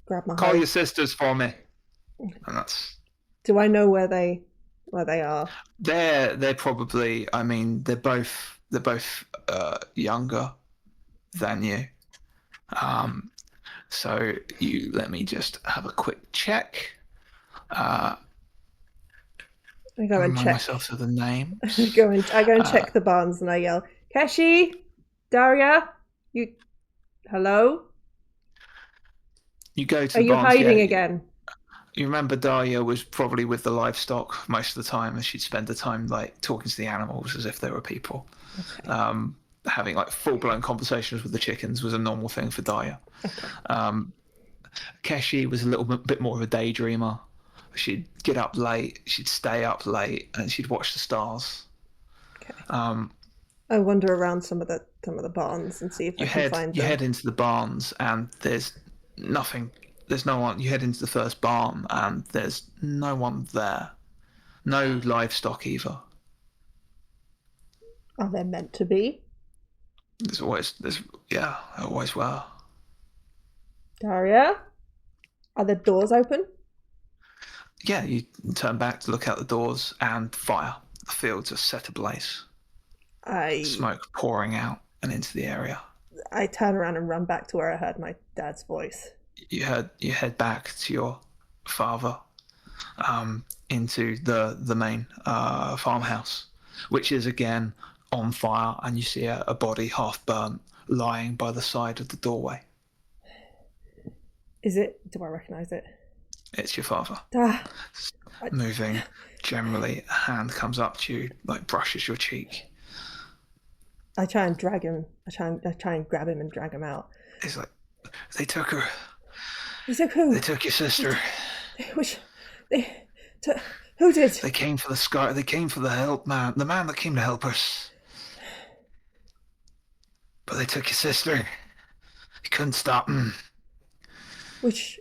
grab my Call hoe. your sisters for me. And that's. Do I know where they are? They're probably. I mean, they're both younger than you. So you let me just have a quick check. I go and Remind check. myself of the names. I go and check the barns, and I yell, "Keshi, Daria, you, hello? You go to Are the you barns, hiding yeah, again?" You remember Daria was probably with the livestock most of the time, and she'd spend the time like talking to the animals as if they were people. Okay. Having like full-blown conversations with the chickens was a normal thing for Daria. Keshi was a little bit more of a daydreamer. She'd get up late, she'd stay up late, and she'd watch the stars. Okay. I wander around some of the barns and see if I can find them. You head into the barns, and there's nothing. There's no one. You head into the first barn, and there's no one there. No livestock either. Are there meant to be? There always were. Daria, are the doors open? Yeah, you turn back to look out the doors, and fire. The fields are set ablaze. Smoke pouring out and into the area. I turn around and run back to where I heard my dad's voice. You head back to your father, into the main farmhouse, which is again on fire, and you see a body half burnt lying by the side of the doorway. Is it? Do I recognise it? It's your father. Moving generally, a hand comes up to you, like brushes your cheek. I try and drag him. I try and grab him and drag him out. He's like, they took her. He took who? They took your sister. Who did? They came for the scar. They came for the help man. The man that came to help us. But they took your sister. You couldn't stop them.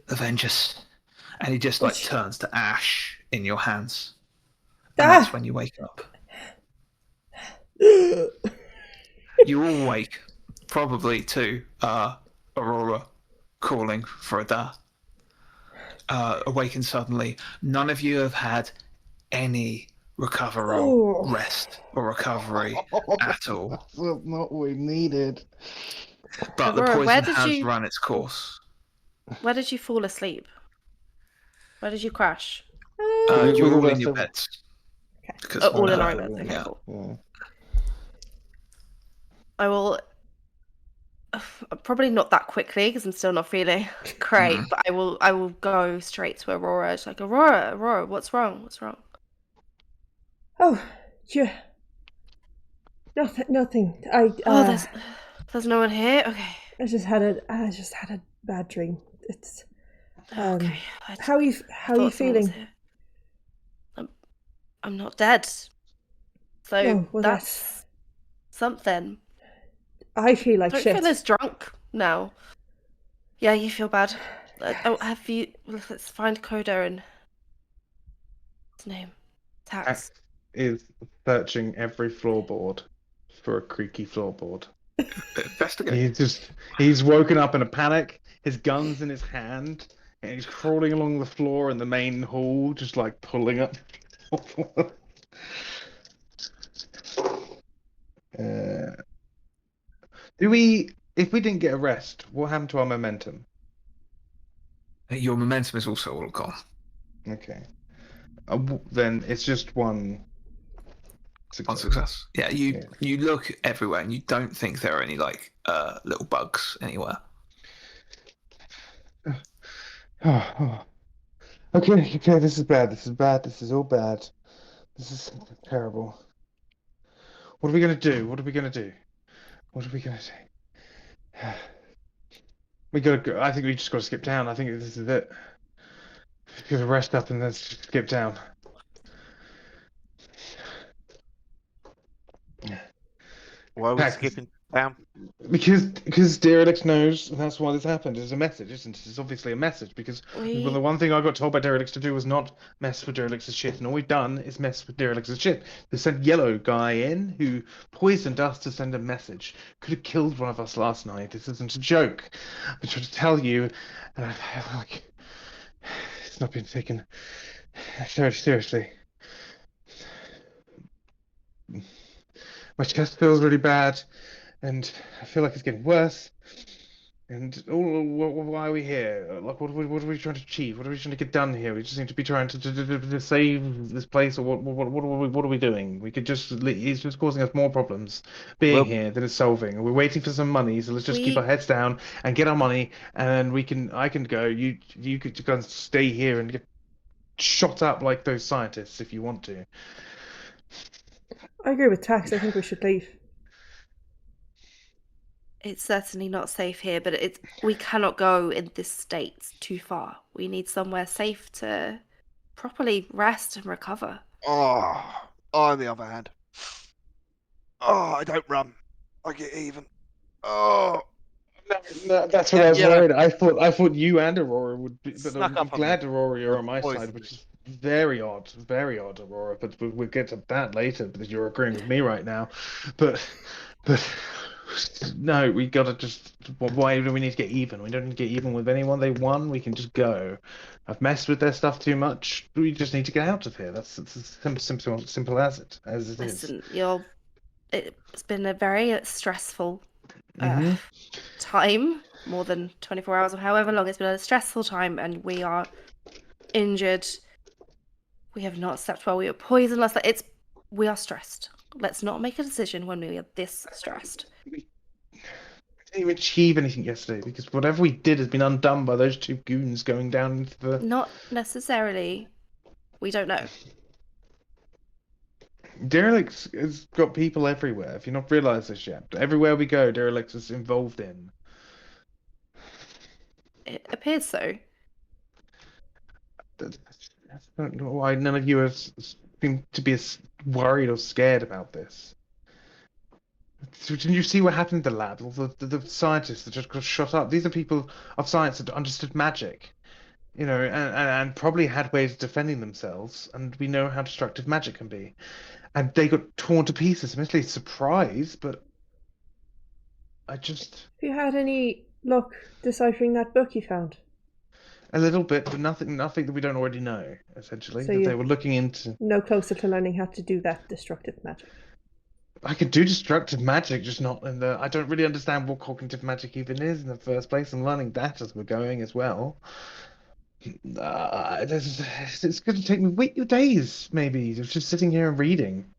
Avengers. And he just like turns to ash in your hands. And that's when you wake up. You all wake, probably to Aurora calling for a da. Awaken suddenly. None of you have had any rest or recovery at all. That's not what we needed. But Aurora, the poison has run its course. Where did you fall asleep? Where did you crash? You're all in your beds. Okay. Because, all in our beds. Okay, yeah. cool. Yeah. I will. Probably not that quickly because I'm still not feeling great. But I will go straight to Aurora. It's like, Aurora, what's wrong? What's wrong? Oh, yeah. Nothing. There's no one here. Okay. I just had a bad dream. It's Okay. How are you feeling? I'm not dead. So No, well, that's something. I feel like Don't shit. feel as drunk now. Yeah, you feel bad. Have you? Let's find Coda and his name. Tax is searching every floorboard for a creaky floorboard. Investigate. He's woken up in a panic. His gun's in his hand, and he's crawling along the floor in the main hall, just like pulling up. If we didn't get a rest, what happened to our momentum? Your momentum is also all gone. Okay. Then it's just one On success. success. Yeah, you Yeah. you look everywhere and you don't think there are any like little bugs anywhere. Okay, this is bad. This is bad. This is all bad. This is terrible. What are we gonna do? What are we gonna do? What are we gonna do? We gotta go. I think we just gotta skip down. I think this is it. We gotta rest up and then skip down. Why are we Heck, skipping down? because Derelix knows that's why this happened. It's a message, isn't it? It's obviously a message because well, the one thing I got told by Derelix to do was not mess with Derelix's shit, and all we've done is mess with Derelix's shit. They sent yellow guy in who poisoned us to send a message. Could have killed one of us last night. This isn't a joke. I'm trying to tell you, like, it's not been taken very seriously. My chest feels really bad, and I feel like it's getting worse. And why are we here? Like, what are we trying to achieve? What are we trying to get done here? We just seem to be trying to save this place, or what are we doing? We could just it's just causing us more problems being Well- here than it's solving. We're waiting for some money, so let's just keep We- our heads down and get our money, and I can go. You could go and stay here and get shot up like those scientists if you want to. I agree with Tax. I think we should leave. It's certainly not safe here, but we cannot go in this state too far. We need somewhere safe to properly rest and recover. Oh, on the other hand. Oh, I don't run. I get even. Oh, No, that's what I was Yeah. worried. I thought you and Aurora would be, but Snuck I'm up on glad me. Aurora you're on my Poisoned side, which is very odd, Aurora. But we'll get to that later because you're agreeing with me right now. But no, we gotta just. Why do we need to get even? We don't need to get even with anyone. They won. We can just go. I've messed with their stuff too much. We just need to get out of here. That's as simple as it is. Listen, it's been a very stressful Mhm. time, more than 24 hours or however long. It's been a stressful time, and we are injured. We have not slept well. We were poisoned last night. We are stressed. Let's not make a decision when we are this stressed. We didn't even achieve anything yesterday because whatever we did has been undone by those two goons going down into the. Not necessarily. We don't know. Derelict has got people everywhere. If you've not realised this yet, everywhere we go, Derelict is involved in. It appears so. I don't know why none of you seem to be as worried or scared about this. Didn't you see what happened in the lab? All the scientists that just got shot up. These are people of science that understood magic, and probably had ways of defending themselves. And we know how destructive magic can be. And they got torn to pieces. I'm actually surprised, but I just Have you had any luck deciphering that book you found? a little bit, but nothing that we don't already know. Essentially, So that you- they were looking into. No closer to learning how to do that destructive magic. I could do destructive magic, just not in the. I don't really understand what cognitive magic even is in the first place. I'm learning that as we're going as well. It's going to take me days, maybe, of just sitting here and reading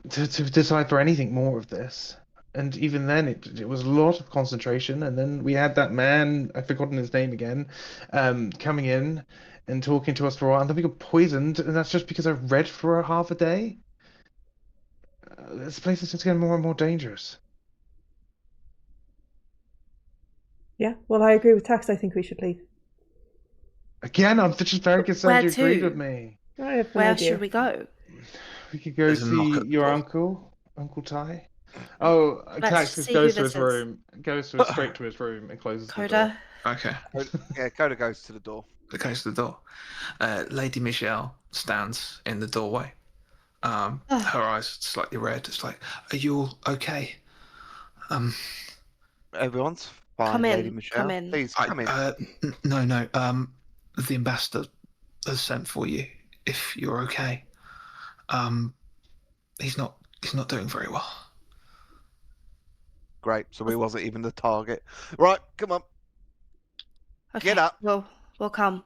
to decipher anything more of this. And even then, it was a lot of concentration. And then we had that man, I've forgotten his name again, coming in and talking to us for a while. And then we got poisoned, and that's just because I read for half a day. This place is just getting more and more dangerous. Yeah, well, I agree with Tax. I think we should leave. Again, I'm just very concerned Where you agreed to? with me. I have an Where idea. should we go? We could go There's a knock see at the your door. Uncle Ty. Oh, Let's Tax see goes who to his this is. room, straight to his room and closes the door. Coda? Okay. Yeah, Coda goes to the door. It goes to the door. Lady Michelle stands in the doorway. Her eyes slightly red. It's like, are you all okay? Everyone's fine, Come in, Lady Michelle. come in. Please come in. No. The ambassador has sent for you. If you're okay. He's not doing very well. Great. So we wasn't even the target. Right, come on. Okay, Get up. We'll come.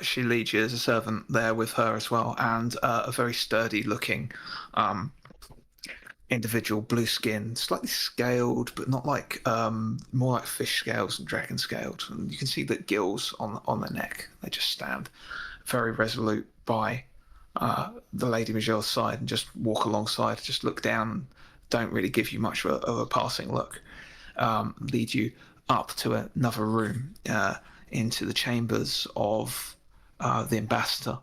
She leads you as a servant there with her as well, and a very sturdy-looking individual, blue skin, slightly scaled, but not like more like fish scales and dragon scaled. And you can see the gills on the neck. They just stand very resolute by the Lady Miguel's side and just walk alongside, just look down, and don't really give you much of a passing look. Lead you up to another room into the chambers of the ambassador,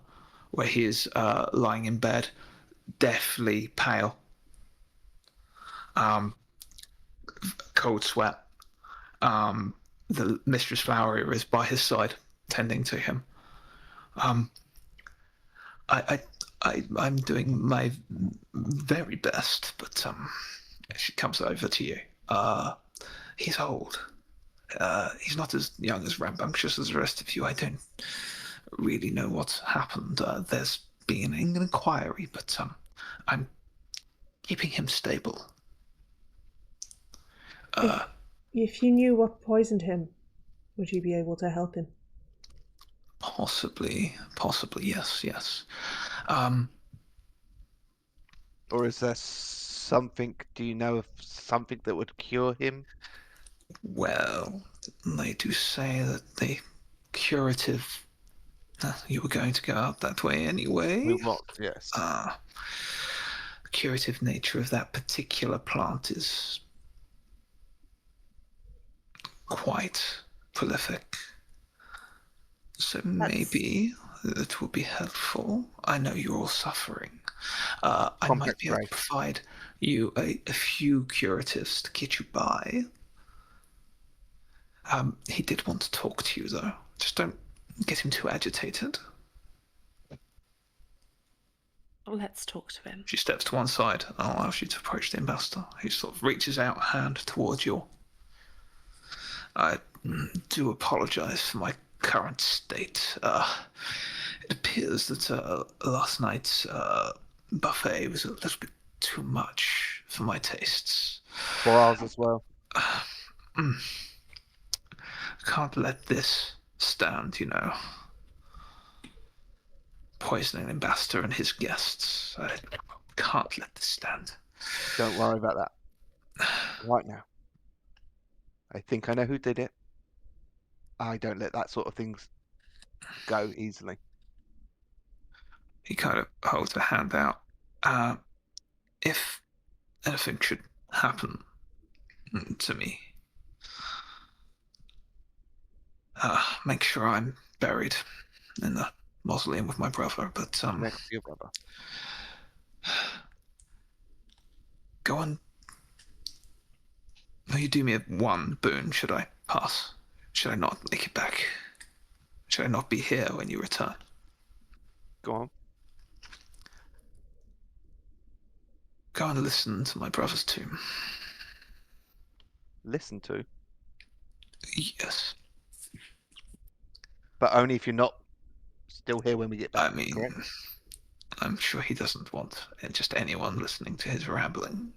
where he is lying in bed, deathly pale, cold sweat. The Mistress Flower is by his side, tending to him. I'm doing my very best, but she comes over to you. He's old. He's not as young, as rambunctious as the rest of you. I don't really know what's happened. There's been an inquiry, but I'm keeping him stable. If you knew what poisoned him, would you be able to help him? Possibly, yes. Or is there something? Do you know of something that would cure him? Well, they do say that the curative. You were going to go out that way anyway. We was, yes. Curative nature of that particular plant is quite prolific. So maybe it will be helpful. I know you're all suffering. I might be able to provide you a few curatives to get you by. He did want to talk to you, though. Just don't get him too agitated. Let's talk to him. She steps to one side and allows you to approach the ambassador. He sort of reaches out a hand towards you. I do apologize for my current state. It appears that last night's buffet was a little bit too much for my tastes. For ours as well. Can't let this stand, you know. Poisoning an ambassador and his guests. I can't let this stand. Don't worry about that. Right now. I think I know who did it. I don't let that sort of things go easily. He kind of holds a hand out. If anything should happen to me, make sure I'm buried in the mausoleum with my brother. But Next to your brother. Go on. Will you do me one boon? Should I pass? Should I not make it back? Should I not be here when you return? Go on. Go and listen to my brother's tomb. Listen to? Yes. But only if you're not still here when we get back. I mean, correct? I'm sure he doesn't want just anyone listening to his ramblings.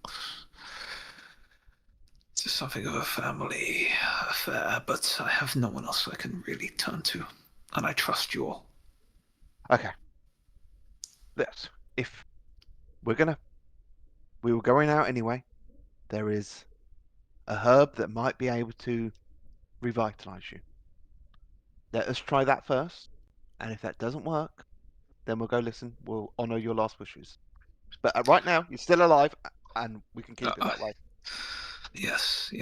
It's something of a family affair, but I have no one else I can really turn to, and I trust you all. Okay. Yes. If we were going out anyway. There is a herb that might be able to revitalize you. Let us try that first, and if that doesn't work, then we'll go listen. We'll honor your last wishes. But right now, you're still alive, and we can keep it that way. Yes.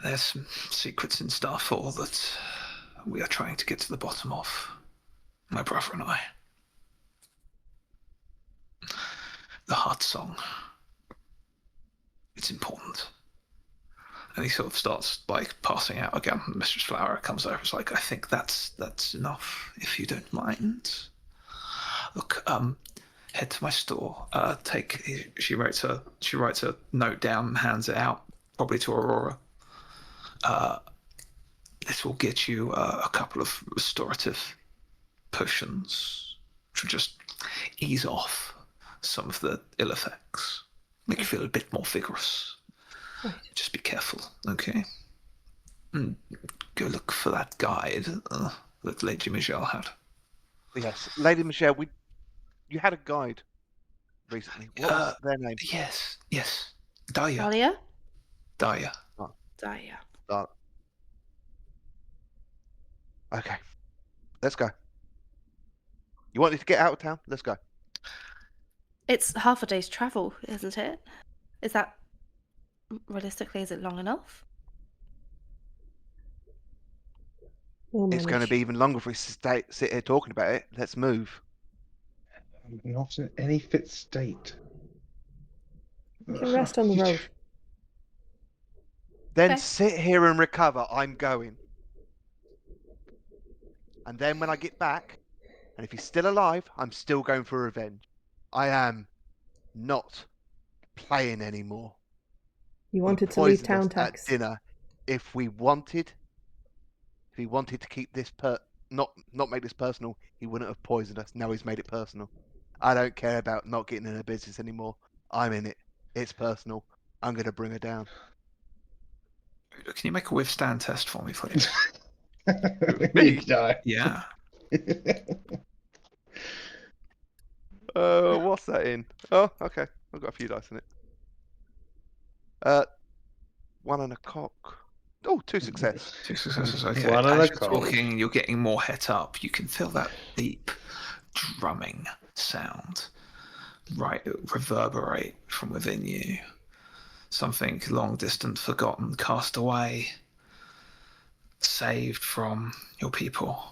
There's some secrets in Starfall that we are trying to get to the bottom of, my brother and I. The heart song. It's important. And he sort of starts like passing out again. Mistress Flower comes over. It's like, I think that's enough, if you don't mind. Look, head to my store. She writes a note down and hands it out, probably to Aurora. This will get you a couple of restorative potions to just ease off some of the ill effects, make you feel a bit more vigorous. Right. Just be careful, okay? Go look for that guide that Lady Michelle had. Yes, Lady Michelle, you had a guide recently. What was their name? Yes. Daya. Dahlia? Daya. Dahlia. Okay, let's go. You wanted to get out of town? Let's go. It's half a day's travel, isn't it? Is that realistically? Is it long enough? We'll It's going to manage. be even longer if we sit here talking about it. Let's move. I'm not in any fit state. We can rest on the road. Then Okay. sit here and recover. I'm going. And then when I get back, and if he's still alive, I'm still going for revenge. I am not playing anymore. You He wanted to leave poisoned town us at tax. dinner. If he wanted to keep this not make this personal, he wouldn't have poisoned us. Now he's made it personal. I don't care about not getting in her business anymore. I'm in it. It's personal. I'm going to bring her down. Can you make a withstand test for me, please? Me? Yeah. What's that in? Oh, okay. I've got a few dice in it. 1 and a cock. Oh, 2 success. 2 successes. Okay. One and As a you're cock. talking, you're getting more het up. You can feel that deep drumming sound reverberate from within you. Something long distant, forgotten, cast away, saved from your people.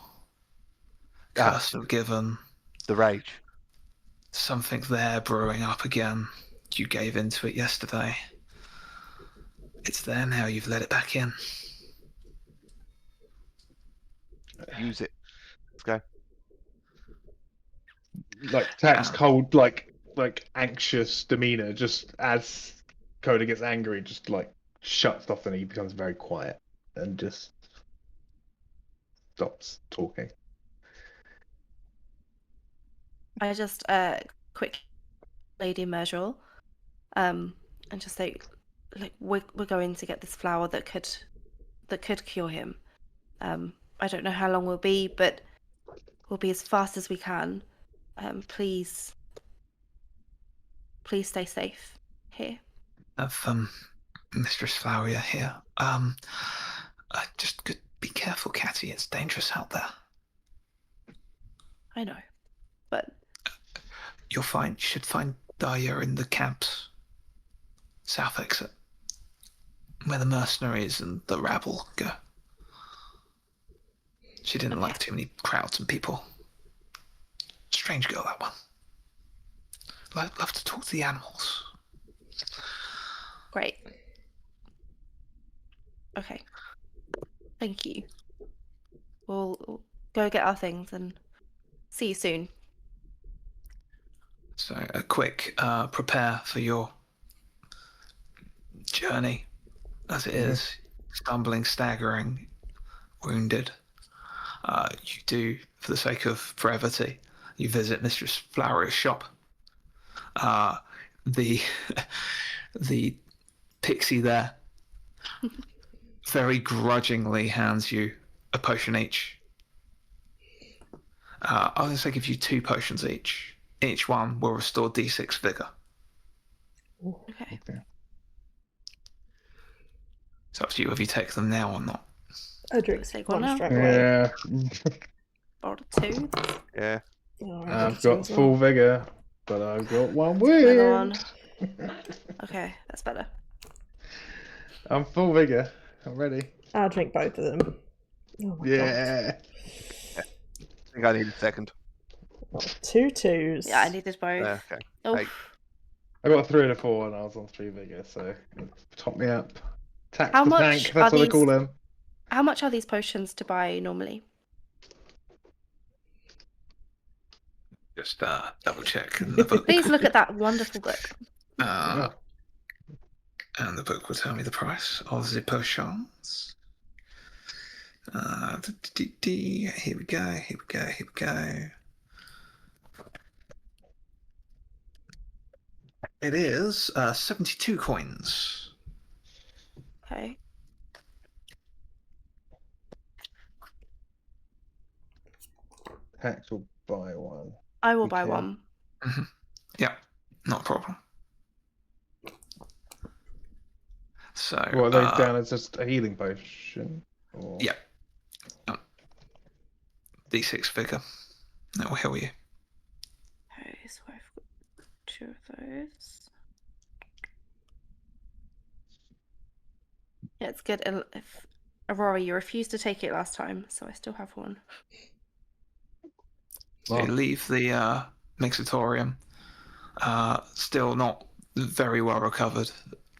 Curse forgiven. The rage. Something there brewing up again. You gave into it yesterday. It's there now. You've let it back in. Use it. Let's go. Like Tack's cold, like anxious demeanor, just as Coda gets angry, just like shuts off and he becomes very quiet and just stops talking. I just quick Lady Myrtle, and just say, like we're going to get this flower that could cure him. I don't know how long we'll be, but we'll be as fast as we can. Please stay safe here. Have Mistress Floweria here. Just be careful, Catty. It's dangerous out there. I know, but You should find Daya in the camp's south exit, where the mercenaries and the rabble go. She didn't like too many crowds and people. Strange girl, that one. Love to talk to the animals. great. Okay. Thank you. We'll go get our things and see you soon. So a quick prepare for your journey, as it is, stumbling, staggering, wounded. You do, for the sake of brevity, you visit Mistress Floweria's shop. The pixie there very grudgingly hands you a potion each. I'm going to say give you 2 potions each. Each one will restore D6 vigor. Okay. It's up to you whether you take them now or not. I drink Let's take one one now. straight away. Yeah, Or 2. Yeah. Oh, I I've drink two got as well. full vigor, but I've got one Another one. wound. Okay, that's better. I'm full vigor. I'm ready. I'll drink both of them. Oh my god. Yeah. I think I need a second. 2 twos. Yeah, I needed both. Okay. Oh, Hey. I got a 3 and a 4, and I was on 3 vigor, so top me up. Tax How the much tank. are That's what they these- call them. how much are these potions to buy normally? Just double check in the book. Please look at that wonderful book. And the book will tell me the price of the potions. Here we go. It is 72 coins. Okay. Pax will buy one. I will We buy can. one. Yeah, not a problem. So, What are they down as just a healing potion? Or... yeah. D6 figure. That will heal you. Okay, so I've got 2 of those. Yeah, it's good. If Aurora, you refused to take it last time, so I still have one. So you leave the Mixatorium. Still not very well recovered.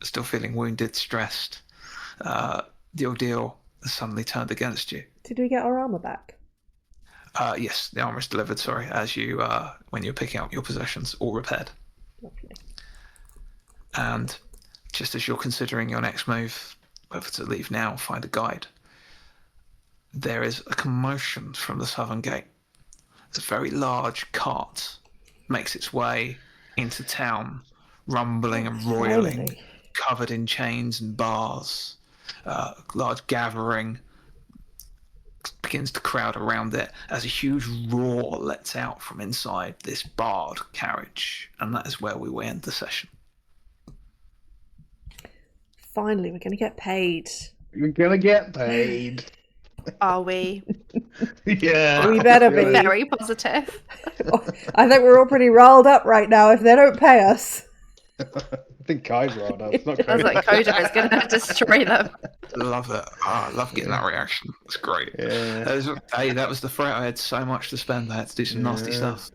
Still feeling wounded, stressed. The ordeal has suddenly turned against you. Did we get our armor back? Yes, the armor is delivered, sorry, as you when you're picking up your possessions, all repaired. Lovely. And just as you're considering your next move, whether to leave now or find a guide, there is a commotion from the southern gate. It's a very large cart makes its way into town, rumbling and roiling, Finally. covered in chains and bars. Large gathering begins to crowd around it as a huge roar lets out from inside this barred carriage, and that is where we will end the session. Finally, we're going to get paid. You're gonna get paid. Are we? Yeah. We better be. Very positive. I think we're all pretty riled up right now if they don't pay us. I think Kai's rolled up. It's not I was like, Kodo is going to destroy them. Love it. I love getting that reaction. It's great. Yeah. That was the threat. I had so much to spend. I had to do some nasty stuff.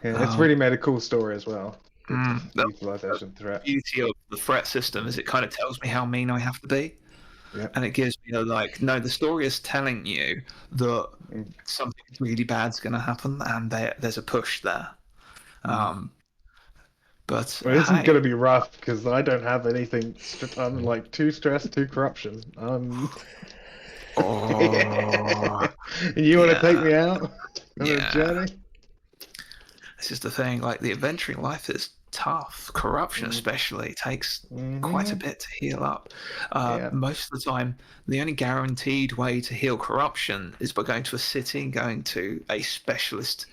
Yeah, it's really made a cool story as well. The Utilization threat. beauty of the threat system is it kind of tells me how mean I have to be. Yeah. And it gives me no, the story is telling you that something really bad's going to happen, and there's a push there. But Well, this is going to be rough because I don't have anything. I'm like too stressed, too corruption. Oh, You want to take me out on Yeah. a journey? This is the thing. Like the adventuring life is tough. Corruption, especially, takes quite a bit to heal up. Most of the time, the only guaranteed way to heal corruption is by going to a city, going to a specialist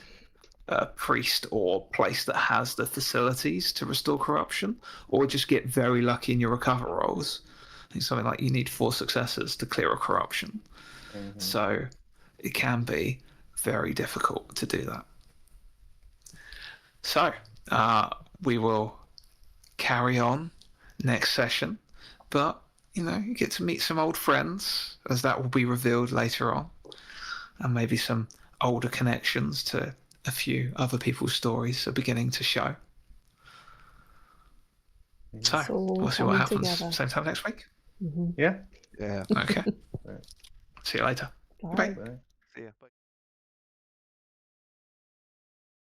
priest or place that has the facilities to restore corruption, or just get very lucky in your recover rolls. I think something like you need 4 successes to clear a corruption. So it can be very difficult to do that. So we will carry on next session, but you get to meet some old friends, as that will be revealed later on, and maybe some older connections to a few other people's stories are beginning to show. So we'll see what happens together. same time next week. Yeah. Yeah. Okay. See you later. Bye. Bye. See ya. Bye.